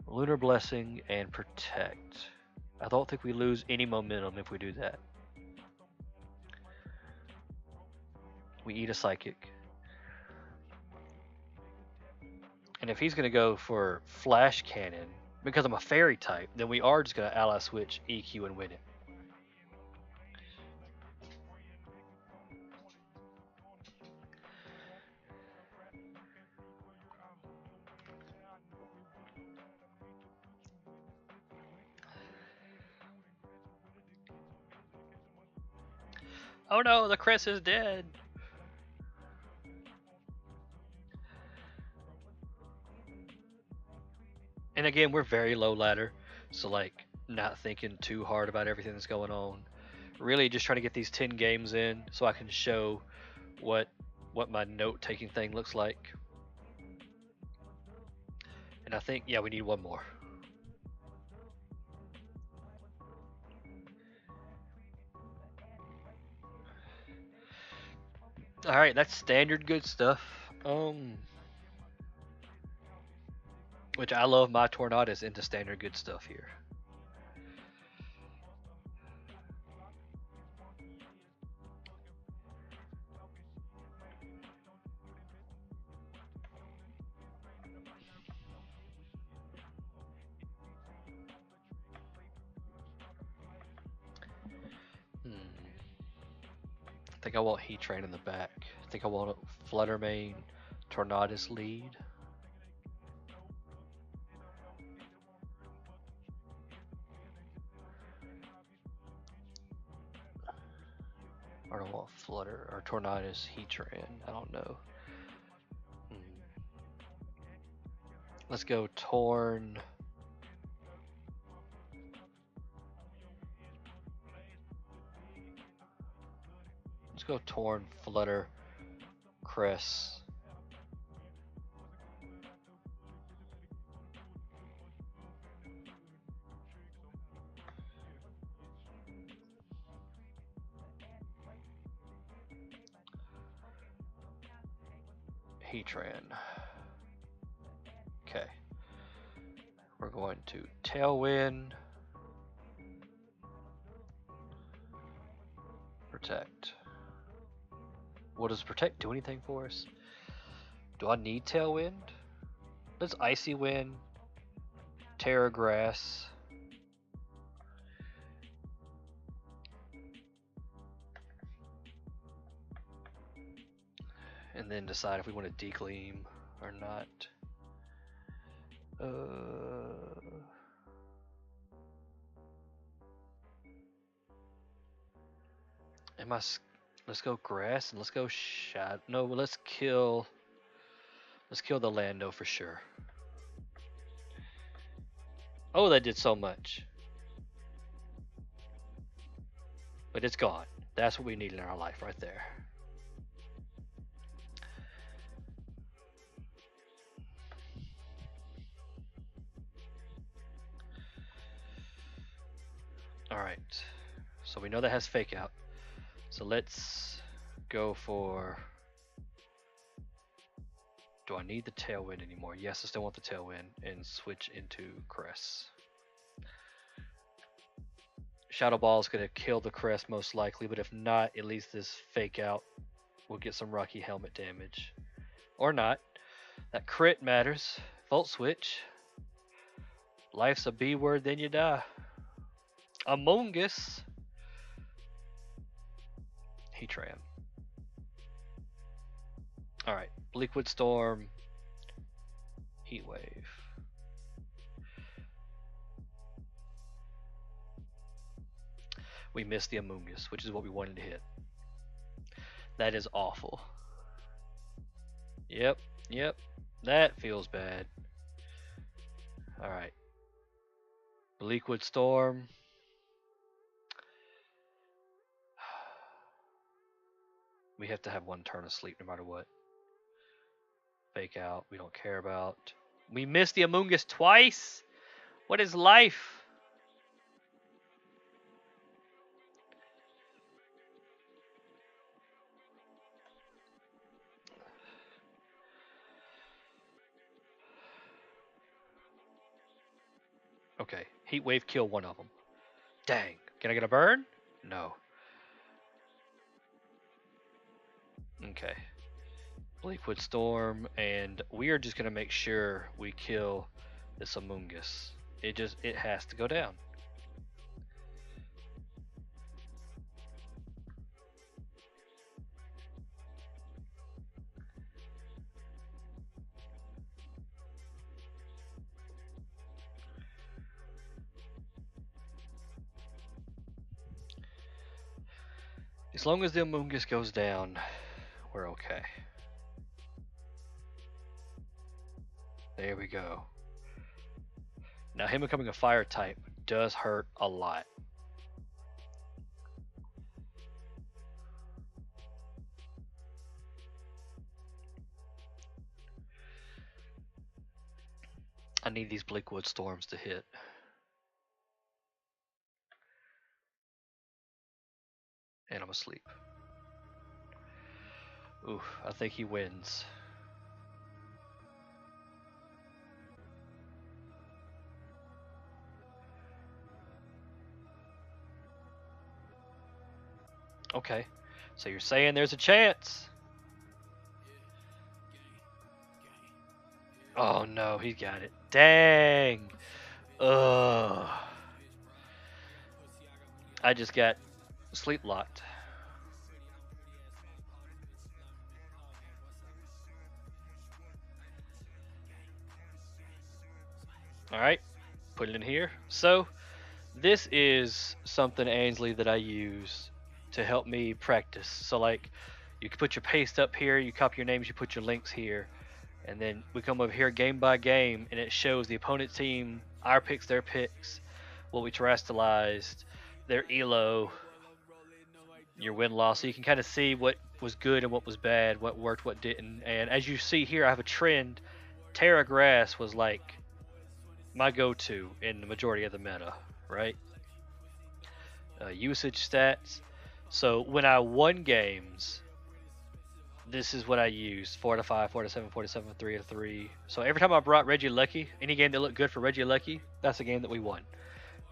Lunar Blessing and Protect. I don't think we lose any momentum if we do that. We eat a Psychic. And if he's going to go for Flash Cannon, because I'm a Fairy type, then we are just going to ally switch EQ and win it. Oh no, the Chris is dead. And again, we're very low ladder, so like not thinking too hard about everything that's going on. Really just trying to get these 10 games in so I can show what my note-taking thing looks like. And I think, yeah, we need one more. Alright, that's standard good stuff. Which I love my Tornadus into standard good stuff here. I think I want Heat Train in the back. I think I want Fluttermane, Tornadus lead. Or I want Flutter or Tornadus Heatran. I don't know. Let's go Torn. Let's go Torn, Flutter, Cress. Heatran. Okay. We're going to Tailwind. Protect. What does Protect do anything for us? Do I need Tailwind? Let's Icy Wind. Terra Grass. And then decide if we want to Decleam or not. Let's go Grass and let's go Shadow. No, let's kill the Lando for sure. Oh, that did so much. But it's gone. That's what we need in our life right there. Alright. So we know that has Fake Out. So let's go for... Do I need the Tailwind anymore? Yes, I still want the Tailwind and switch into Cress. Shadow Ball is going to kill the Crest most likely, but if not, at least this Fake Out will get some Rocky Helmet damage. Or not. That crit matters. Volt Switch. Life's a B word, then you die. Among Us. Heatran. Alright. Liquid Storm. Heat Wave. We missed the Among Us, which is what we wanted to hit. That is awful. Yep. That feels bad. Alright. Liquid Storm. We have to have one turn of sleep no matter what. Fake out. We don't care about. We missed the Amoongus twice. What is life? Okay, Heat Wave kill one of them. Dang. Can I get a burn? No. Okay. Bleakwood Storm, and we are just gonna make sure we kill this Amoongus. It has to go down. As long as the Amoongus goes down, we're okay. There we go. Now him becoming a fire type does hurt a lot. I need these Bleakwood Storms to hit. And I'm asleep. Ooh, I think he wins. Okay, so you're saying there's a chance. Oh no, he got it. Dang. Ugh. I just got sleep locked. Alright, put it in here. So, this is something, Ainsley, that I use to help me practice. So, like, you can put your paste up here, you copy your names, you put your links here, and then we come over here game by game, and it shows the opponent team, our picks, their picks, what we terrestrialized, their elo, your win-loss. So you can kind of see what was good and what was bad, what worked, what didn't. And as you see here, I have a trend. Terra Grass was like my go-to in the majority of the meta, right? Usage stats. So when I won games, this is what I used: 4 to 5, 4 to 7, 4 to 7, 3 to 3. So every time I brought Regieleki, any game that looked good for Regieleki, that's a game that we won,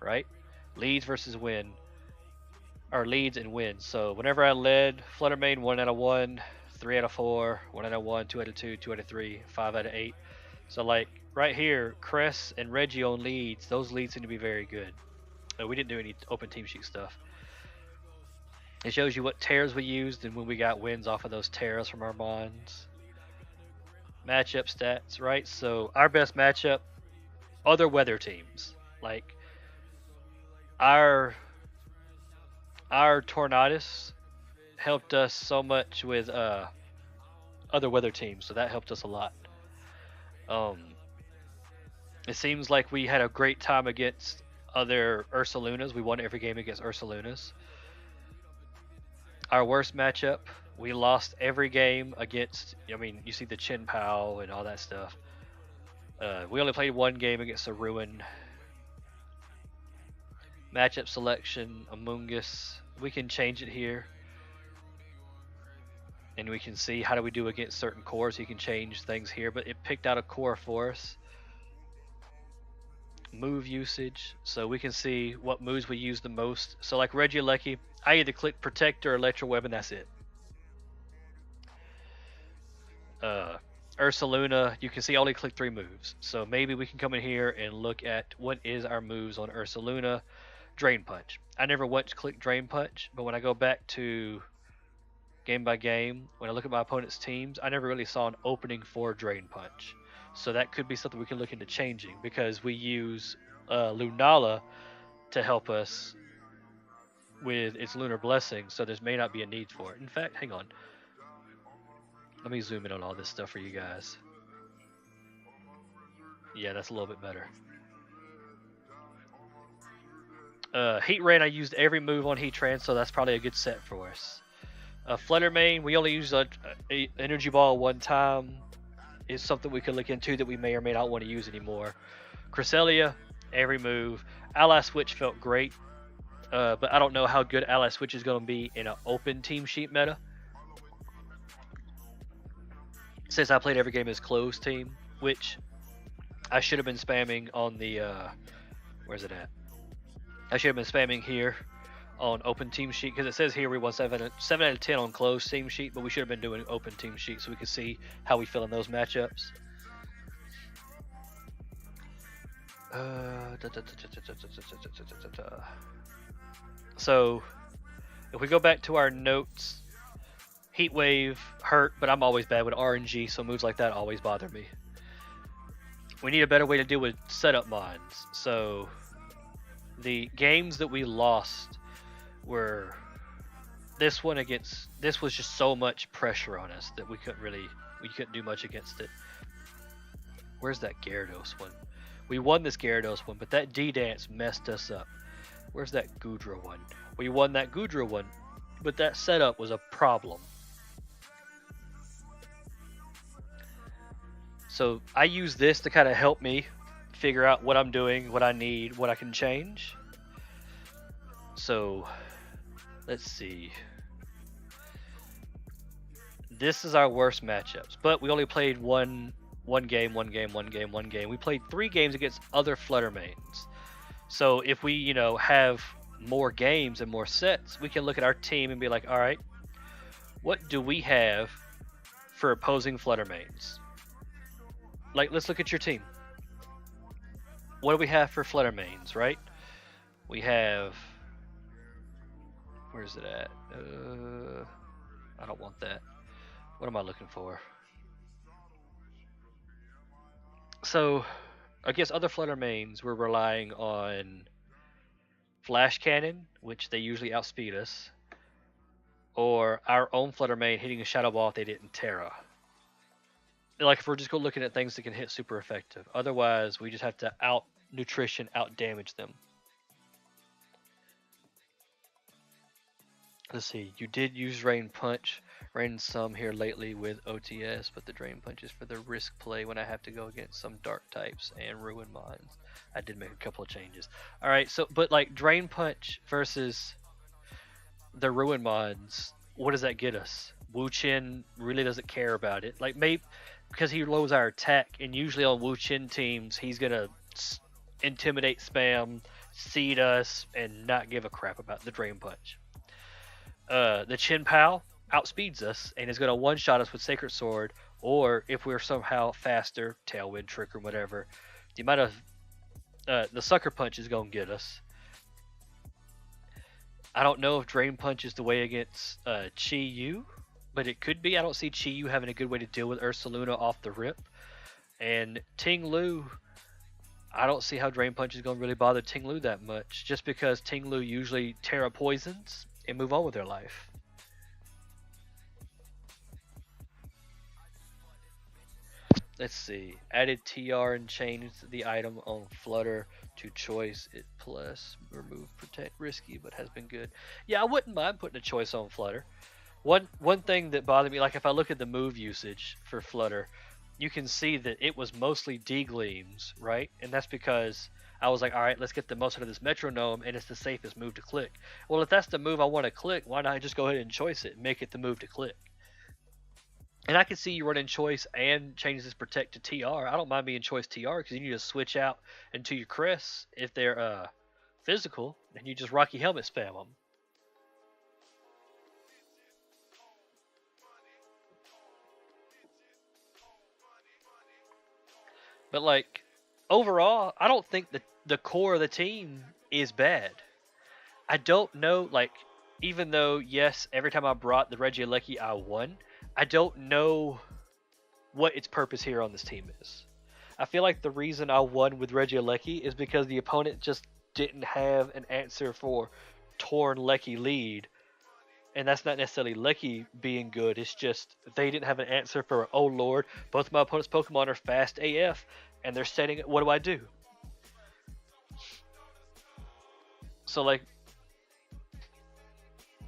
right? Leads versus win, or leads and wins. So whenever I led, Fluttermane 1 out of 1, 3 out of 4, 1 out of 1, 2 out of 2, 2 out of 3, 5 out of 8. So like right here, Cress and Reggie on leads. Those leads seem to be very good. We didn't do any open team sheet stuff. It shows you what tears we used and when we got wins off of those tears from our bonds. Matchup stats, right? So our best matchup, other weather teams. Like our Tornadus helped us so much with other weather teams, so that helped us a lot. It seems like we had a great time against other Ursalunas. We won every game against Ursalunas. Our worst matchup, we lost every game against, I mean, you see the Chin Pao and all that stuff. We only played one game against a Ruin. Matchup selection, Amoongus. We can change it here. And we can see how do we do against certain cores. You can change things here, but it picked out a core for us. Move usage, so we can see what moves we use the most. So like Regieleki, I either click Protect or Electro Web and that's it. Ursaluna, you can see I only click 3 moves. So maybe we can come in here and look at what is our moves on Ursaluna. Drain Punch. I never once clicked Drain Punch, but when I go back to game by game, when I look at my opponent's teams, I never really saw an opening for Drain Punch. So that could be something we can look into changing, because we use Lunala to help us with its Lunar Blessing, so there may not be a need for it. In fact, hang on. Let me zoom in on all this stuff for you guys. Yeah, that's a little bit better. Heat Rain, I used every move on Heatran, so that's probably a good set for us. Fluttermane, we only used a Energy Ball one time. is something we could look into that we may or may not want to use anymore. Cresselia, every move. Ally Switch felt great, but I don't know how good Ally Switch is going to be in an open team sheet meta. Since I played every game as closed team, which I should have been spamming on the, where's it at? I should have been spamming here on open team sheet, because it says here we won 7 out of 10 on closed team sheet, but we should have been doing open team sheet so we could see how we feel in those matchups. So if we go back to our notes, Heat Wave hurt, but I'm always bad with RNG, so moves like that always bother me. We need a better way to deal with setup mines. So the games that we lost were this one against, this was just so much pressure on us that we couldn't do much against it. Where's that Gyarados one? We won this Gyarados one, but that D-Dance messed us up. Where's that Goodra one? We won that Goodra one, but that setup was a problem. So I use this to kind of help me figure out what I'm doing, what I need, what I can change. So let's see. This is our worst matchups, but we only played one game. We played 3 games against other Flutter mains. So if we, have more games and more sets, we can look at our team and be like, all right, what do we have for opposing Flutter mains? Like, let's look at your team. What do we have for Flutter mains, right? We have, where's it at? I don't want that. What am I looking for? So, against other Flutter mains, we're relying on Flash Cannon, which they usually outspeed us, or our own Flutter main hitting a Shadow Ball if they didn't Terra. Like, if we're just looking at things that can hit super effective. Otherwise, we just have to out-nutrition, out-damage them. Let's see. You did use Rain Punch. Ran some here lately with OTS, but the Drain Punch is for the risk play when I have to go against some Dark types and Ruin Mines. I did make a couple of changes. Alright, so, but like, Drain Punch versus the Ruin Mines, what does that get us? Wu Chen really doesn't care about it. Like, maybe because he lowers our attack, and usually on Wu Chen teams, he's gonna intimidate, spam, seed us, and not give a crap about the Drain Punch. The Chin Pao outspeeds us and is gonna one-shot us with Sacred Sword, or if we're somehow faster, Tailwind, Trick, or whatever, the amount of the Sucker Punch is gonna get us. I don't know if Drain Punch is the way against Chi Yu, but it could be. I don't see Chi Yu having a good way to deal with Ursaluna off the rip. And Ting Lu, I don't see how Drain Punch is going to really bother Ting Lu that much, just because Ting Lu usually Terra poisons and move on with their life. Let's see. Added TR and changed the item on Flutter to choice it plus remove protect risky, but has been good. Yeah, I wouldn't mind putting a choice on Flutter. One thing that bothered me, like if I look at the move usage for Flutter, you can see that it was mostly D-Gleams, right? And that's because I was like, all right, let's get the most out of this Metronome, and it's the safest move to click. Well, if that's the move I want to click, why not just go ahead and choice it and make it the move to click? And I can see you running choice and change this protect to TR. I don't mind being choice TR because you need to switch out into your crests if they're physical, and you just Rocky Helmet spam them. But like overall, I don't think the core of the team is bad. I don't know, like, even though yes, every time I brought the Regieleki I won, I don't know what its purpose here on this team is. I feel like the reason I won with Regieleki is because the opponent just didn't have an answer for Torn Lecky lead. And that's not necessarily Lecky being good, it's just they didn't have an answer for, oh lord, both of my opponent's Pokemon are fast AF, and they're setting it, what do I do? So like,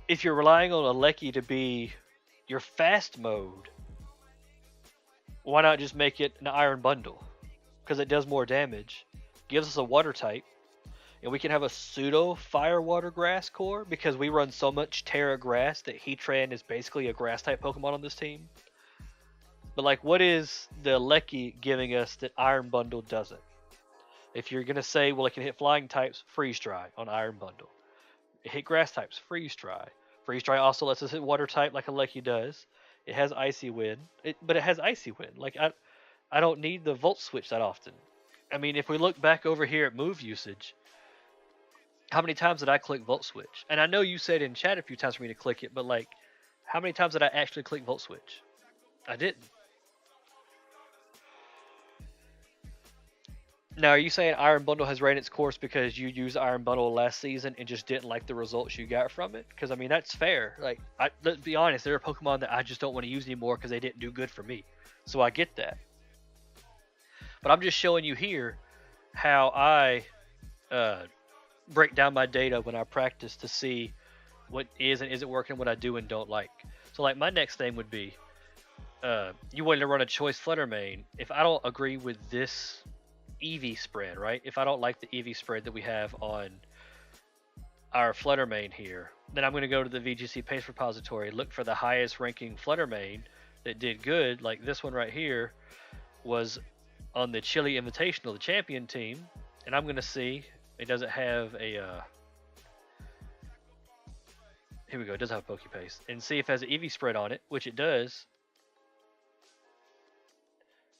if you're relying on a Lecky to be your fast mode, Why not just make it an iron bundle? Because it does more damage, gives us a water type, and we can have a pseudo fire water grass core because we run so much Terra grass that Heatran is basically a grass type Pokemon on this team. But like, what is the Lecky giving us that Iron Bundle doesn't? If you're gonna say, well, it can hit flying types, freeze dry on Iron Bundle. It hit grass types, freeze dry. Freeze dry also lets us hit water type like a Lecky does. It has icy wind, but it has icy wind. Like I don't need the volt switch that often. I mean, if we look back over here at move usage, how many times did I click volt switch? And I know you said in chat a few times for me to click it, but like, how many times did I actually click volt switch? I didn't. Now, are you saying Iron Bundle has ran its course because you used Iron Bundle last season and just didn't like the results you got from it? Because I mean, that's fair. Like, let's be honest, there are Pokemon that I just don't want to use anymore because they didn't do good for me. So I get that. But I'm just showing you here how I break down my data when I practice to see what is and isn't working, what I do and don't like. So like my next thing would be, you wanted to run a choice Flutter Mane. If I don't agree with this EV spread, right? If I don't like the EV spread that we have on our Flutter Mane here, then I'm going to go to the VGC Pace repository, look for the highest ranking Flutter Mane that did good, like this one right here was on the Chile Invitational, the champion team, and I'm going to see it doesn't have a here we go, it does have a Pokepaste, and see if it has an EV spread on it, which it does.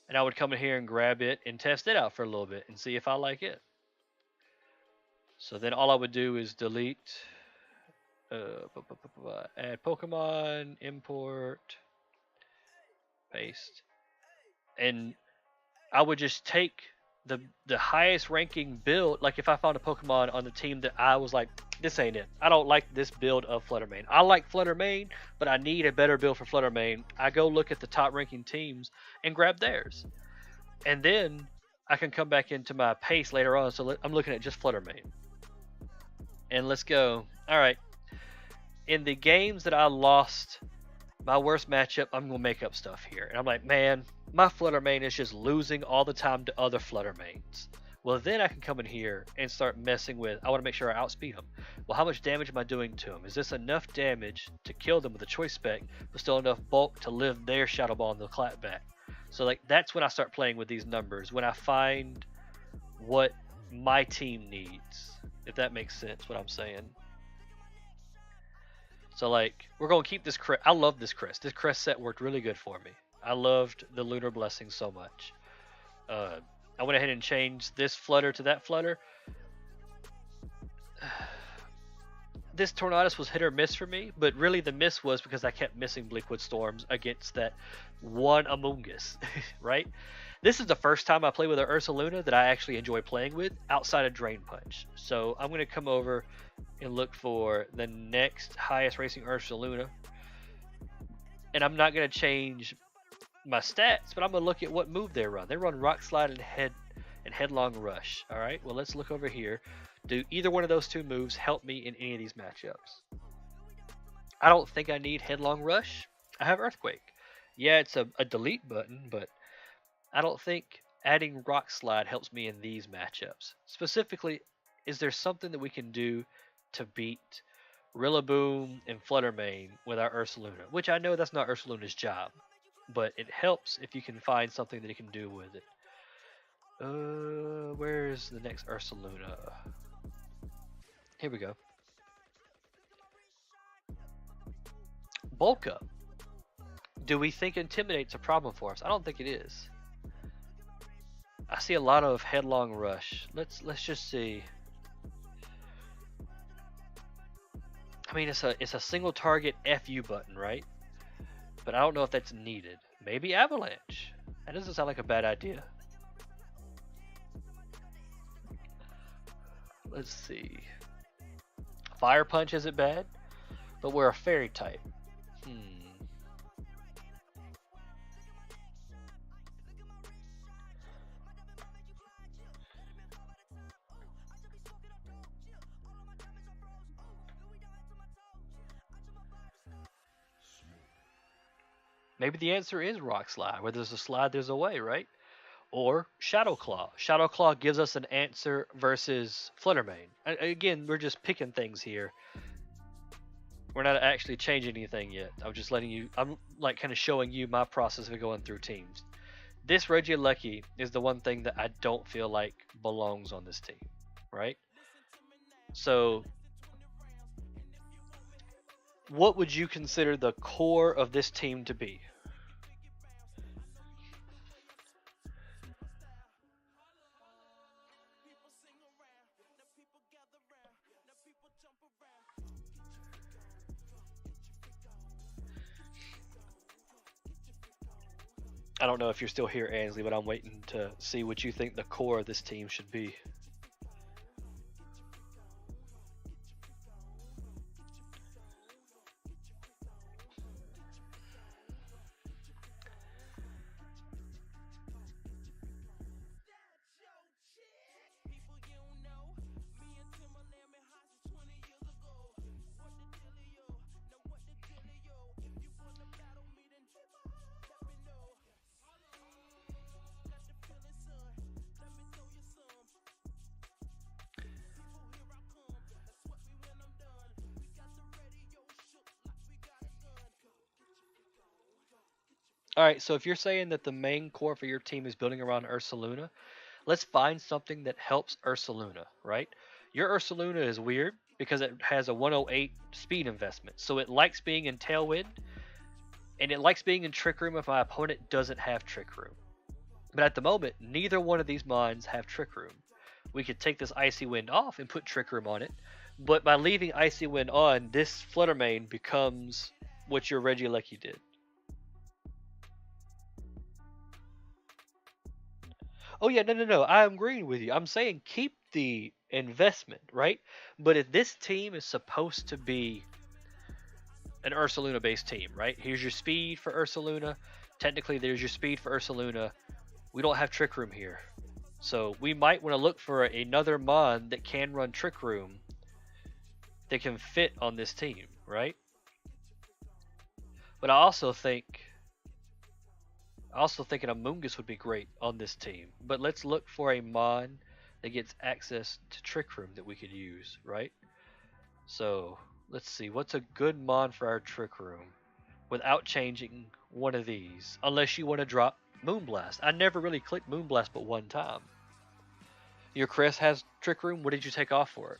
And I would come in here and grab it and test it out for a little bit and see if I like it. So then all I would do is delete, add Pokemon, import, paste. And I would just take the highest ranking build. Like if I found a Pokemon on the team that I was like, this ain't it. I don't like this build of Flutter Mane. I like Flutter Mane, but I need a better build for Flutter Mane. I go look at the top ranking teams and grab theirs. And then I can come back into my pace later on. So I'm looking at just Flutter Mane. And let's go. All right. In the games that I lost my worst matchup, I'm going to make up stuff here. And I'm like, man, my Flutter Mane is just losing all the time to other Flutter Manes. Well, then I can come in here and start messing with, I want to make sure I outspeed them. Well, how much damage am I doing to them? Is this enough damage to kill them with a choice spec, but still enough bulk to live their Shadow Ball in the clapback? So like that's when I start playing with these numbers, when I find what my team needs, if that makes sense what I'm saying. So like we're going to keep this crest. I love this crest. This crest set worked really good for me. I loved the Lunar Blessing so much. I went ahead and changed this flutter to that flutter. This Tornadus was hit or miss for me, but really the miss was because I kept missing Bleakwood Storms against that one Amoonguss, right? This is the first time I play with an Ursaluna that I actually enjoy playing with outside of Drain Punch. So I'm going to come over and look for the next highest racing Ursaluna. And I'm not going to change my stats, but I'm going to look at what move they run. They run Rock Slide and Headlong Rush. All right, well, let's look over here. Do either one of those two moves help me in any of these matchups? I don't think I need Headlong Rush. I have Earthquake. Yeah, it's a delete button, but I don't think adding Rock Slide helps me in these matchups. Specifically, is there something that we can do to beat Rillaboom and Flutter Mane with our Ursaluna? Which I know that's not Ursaluna's job, but it helps if you can find something that it can do with it. Where's the next Ursaluna? Here we go. Bulk Up. Do we think Intimidate's a problem for us? I don't think it is. I see a lot of Headlong Rush. Let's just see. I mean, it's a single target FU button, right? But I don't know if that's needed. Maybe Avalanche. That doesn't sound like a bad idea. Let's see. Fire Punch isn't bad, but we're a Fairy type. Maybe the answer is Rock Slide. Where there's a slide, there's a way, right? Or Shadow Claw. Shadow Claw gives us an answer versus Fluttermane. Again, we're just picking things here. We're not actually changing anything yet. I'm just letting you, I'm like kind of showing you my process of going through teams. This Regieleki is the one thing that I don't feel like belongs on this team, right? So, what would you consider the core of this team to be? I don't know if you're still here, Ansley, but I'm waiting to see what you think the core of this team should be. All right, so if you're saying that the main core for your team is building around Ursaluna, let's find something that helps Ursaluna, right? Your Ursaluna is weird because it has a 108 speed investment. So it likes being in Tailwind, and it likes being in Trick Room if my opponent doesn't have Trick Room. But at the moment, neither one of these mons have Trick Room. We could take this Icy Wind off and put Trick Room on it, but by leaving Icy Wind on, this Fluttermane becomes what your Regieleki did. Oh yeah, no. I'm agreeing with you. I'm saying keep the investment, right? But if this team is supposed to be an Ursaluna based team, right? Here's your speed for Ursaluna. Technically, there's your speed for Ursaluna. We don't have Trick Room here. So we might want to look for another mon that can run Trick Room that can fit on this team, right? But I also think an Amoonguss would be great on this team. But let's look for a mon that gets access to Trick Room that we could use, right? So let's see, what's a good mon for our Trick Room without changing one of these? Unless you want to drop Moonblast. I never really clicked Moonblast but one time. Your Chris has Trick Room. What did you take off for it?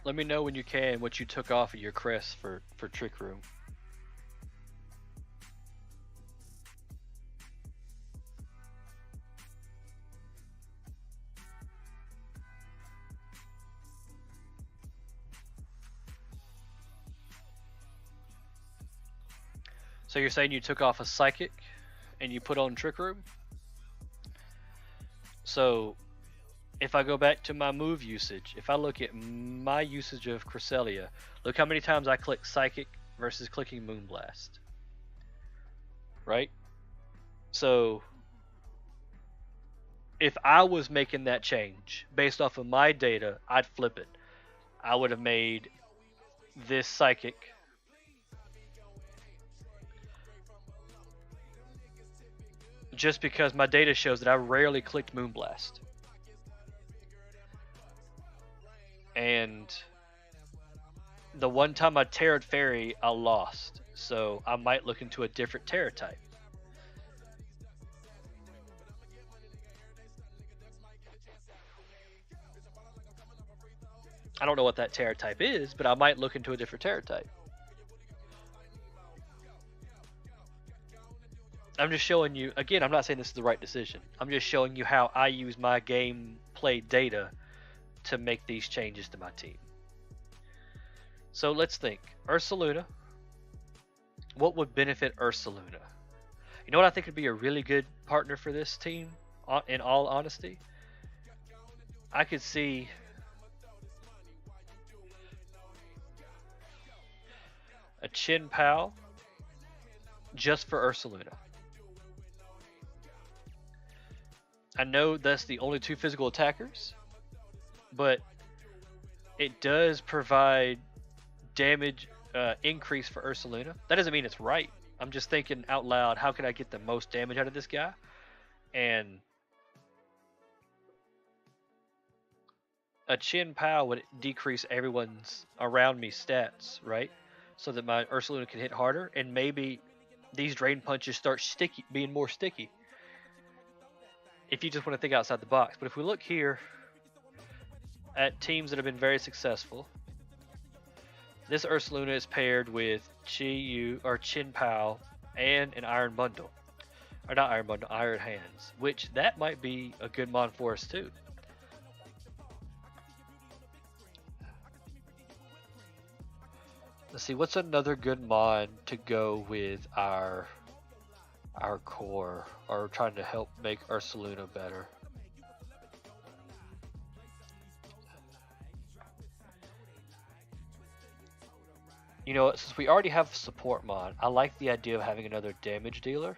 Let me know when you can what you took off of your Chris for Trick Room. So you're saying you took off a Psychic and you put on Trick Room? So if I go back to my move usage, if I look at my usage of Cresselia, look how many times I click Psychic versus clicking Moonblast. Right? So if I was making that change based off of my data, I'd flip it. I would have made this Psychic just because my data shows that I rarely clicked Moonblast. And the one time I Terra'd Fairy, I lost. So I might look into a different Terra type. I don't know what that Terra type is, but I might look into a different Terra type. I'm just showing you, again, I'm not saying this is the right decision. I'm just showing you how I use my gameplay data to make these changes to my team. So let's think. Ursaluna. What would benefit Ursaluna? You know what I think would be a really good partner for this team, in all honesty? I could see a Chin Pao just for Ursaluna. I know that's the only two physical attackers, but it does provide damage increase for Ursaluna. That doesn't mean it's right. I'm just thinking out loud, how can I get the most damage out of this guy? And a Chin Pao would decrease everyone's around me stats, right? So that my Ursaluna can hit harder, and maybe these drain punches start being more sticky. If you just want to think outside the box. But if we look here at teams that have been very successful, this Ursaluna is paired with Chin Pao and an Iron Bundle. Or not Iron Bundle, Iron Hands. Which that might be a good mon for us too. Let's see, what's another good mon to go with our core, or trying to help make Ursaluna better? You know what, since we already have support mon, I like the idea of having another damage dealer.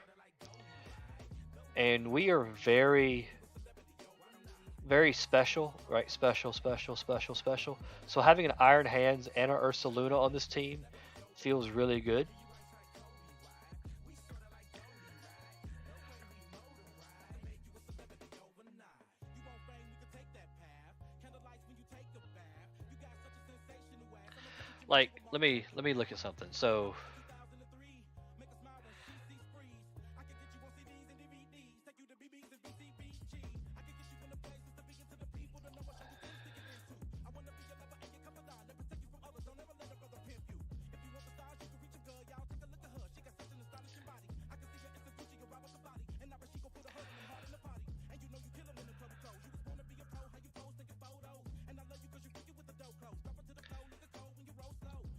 And we are very special, right? Special. So having an Iron Hands and an Ursaluna on this team feels really good. Like, let me look at something. So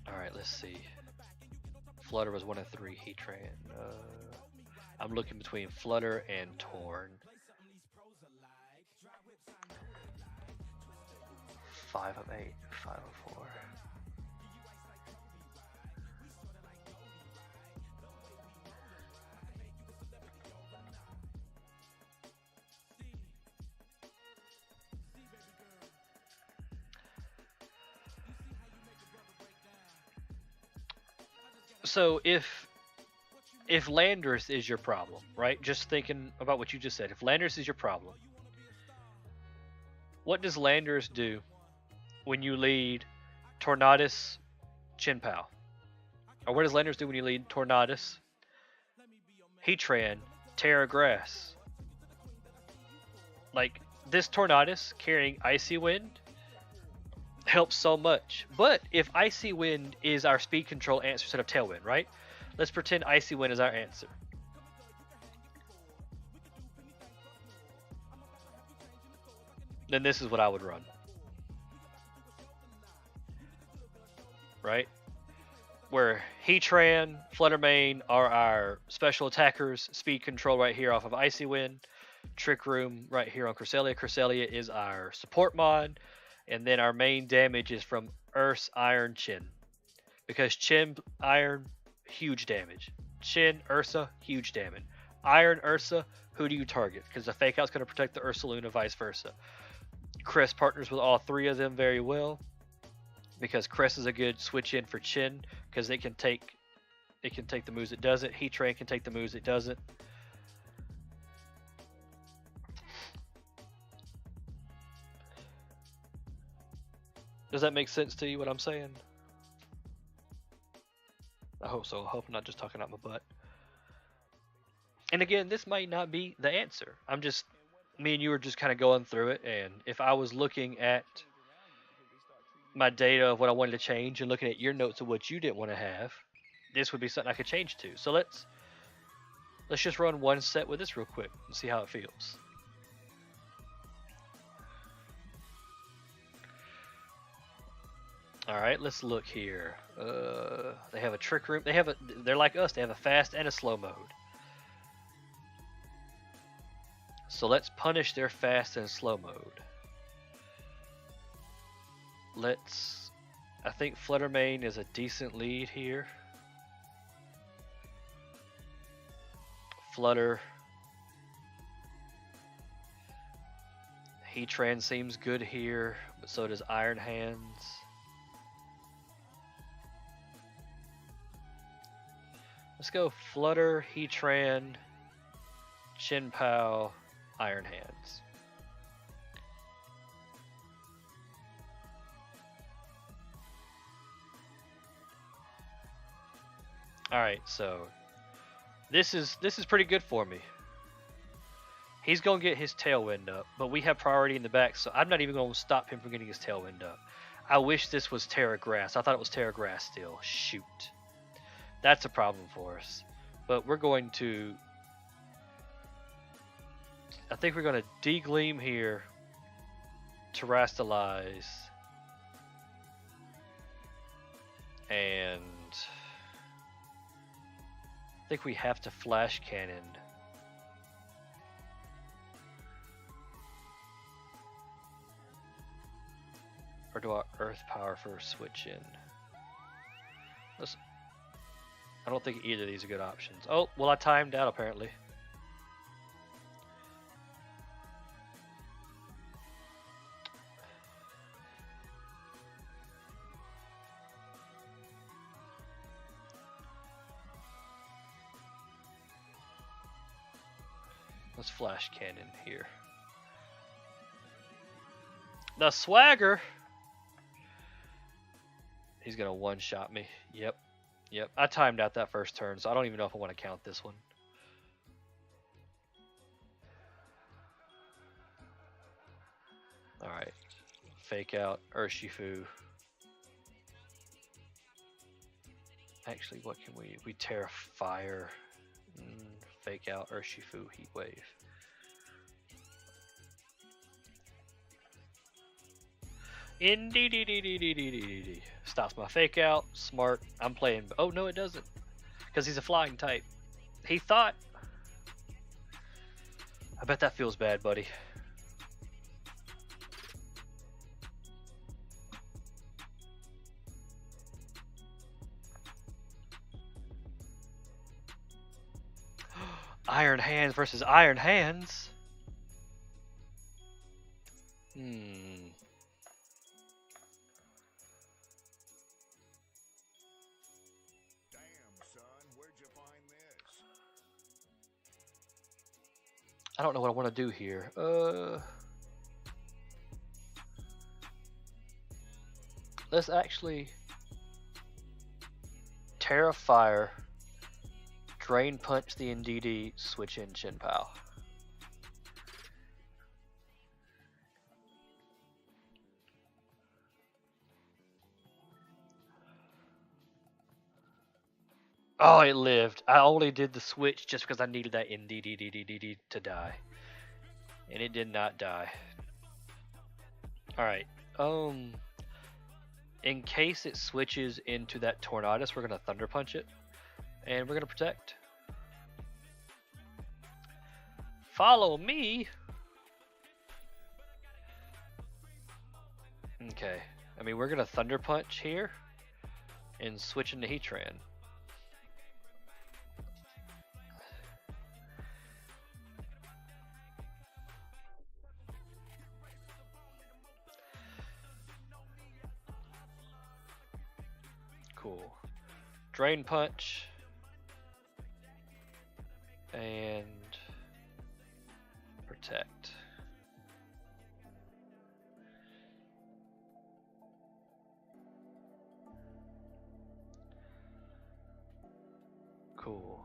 alright, let's see. Flutter was 1 of 3 Heatran. I'm looking between Flutter and Torn. 5 of 8, 5 of 4. So if Landorus is your problem, right? Just thinking about what you just said. If Landorus is your problem, what does Landorus do when you lead Tornadus Chin Pao? Or what does Landorus do when you lead Tornadus Heatran Terra Grass? Like, this Tornadus carrying Icy Wind helps so much. But if Icy Wind is our speed control answer instead of Tailwind, right? Let's pretend Icy Wind is our answer. Then this is what I would run. Right? Where Heatran, Fluttermane are our special attackers, speed control right here off of Icy Wind, Trick Room right here on Cresselia. Cresselia is our support mod. And then our main damage is from Urs, Iron, Chin. Because Chin, Iron, huge damage. Chin, Ursa, huge damage. Iron, Ursa, who do you target? Because the Fake Out's going to protect the Ursaluna, vice versa. Crest partners with all 3 of them very well. Because Crest is a good switch in for Chin. Because it can take the moves it doesn't. Heatran can take the moves it doesn't. Does that make sense to you, what I'm saying? I hope so. I hope I'm not just talking out my butt. And again, this might not be the answer. Me and you are just kind of going through it, and if I was looking at my data of what I wanted to change and looking at your notes of what you didn't want to have, this would be something I could change to. So let's Let's just run one set with this real quick and see how it feels. All right, let's look here. They have a trick room. They're like us. They have a fast and a slow mode. So let's punish their fast and slow mode. I think Fluttermane is a decent lead here. Flutter. Heatran seems good here, but so does Iron Hands. Let's go Flutter, Heatran, Chinpow, Iron Hands. Alright, so this is pretty good for me. He's gonna get his Tailwind up, but we have priority in the back, so I'm not even gonna stop him from getting his Tailwind up. I wish this was Terra Grass. I thought it was Terra Grass still. Shoot. That's a problem for us. But we're going to... I think we're going to Degleam here. Terrastalize. And... I think we have to Flash Cannon. Or do I Earth Power for switch in? Let's... I don't think either of these are good options. Oh, well, I timed out apparently. Let's Flash Cannon here. The Swagger! He's gonna one-shot me. Yep. Yep, I timed out that first turn, so I don't even know if I want to count this one. Alright. Fake out Urshifu. Actually, what can we Terra Fire. Fake out Urshifu Heat Wave. Indeed. Stops my fake out. Smart. I'm playing. Oh, no, it doesn't. Because he's a flying type. He thought. I bet that feels bad, buddy. Iron Hands versus Iron Hands. I don't know what I want to do here. Let's actually Terra Fire, Drain Punch the NDD, switch in Chinpow. Oh, it lived. I only did the switch just because I needed that NDD to die. And it did not die. Alright. In case it switches into that Tornadus, we're going to Thunder Punch it. And we're going to Protect. Follow me! Okay. I mean, we're going to Thunder Punch here. And switch into Heatran. Cool. Drain Punch. And Protect. Cool.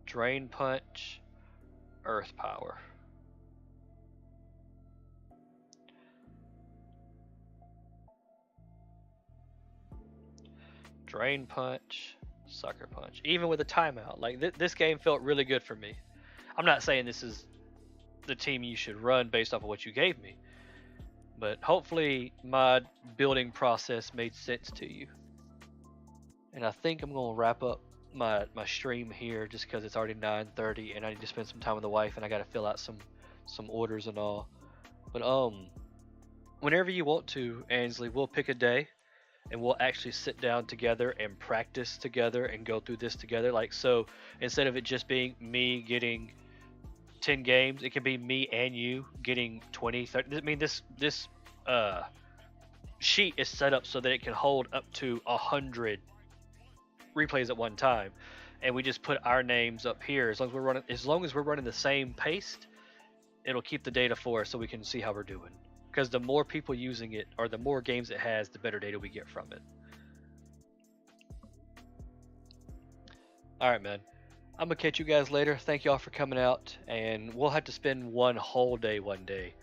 Drain Punch. Earth Power. Drain Punch, Sucker Punch. Even with a timeout, like this game felt really good for me. I'm not saying this is the team you should run based off of what you gave me, but hopefully my building process made sense to you. And I think I'm gonna wrap up my stream here just because it's already 9:30 and I need to spend some time with the wife and I gotta fill out some orders and all. But whenever you want to, Ansley, we'll pick a day and we'll actually sit down together and practice together and go through this together. Like, so instead of it just being me getting 10 games, it can be me and you getting 20, 30. I mean, this sheet is set up so that it can hold up to 100 replays at one time, and we just put our names up here. As long as we're running the same pace, it'll keep the data for us so we can see how we're doing. Because the more people using it, or the more games it has, the better data we get from it. All right, man. I'm gonna catch you guys later. Thank y'all for coming out, and we'll have to spend one whole day one day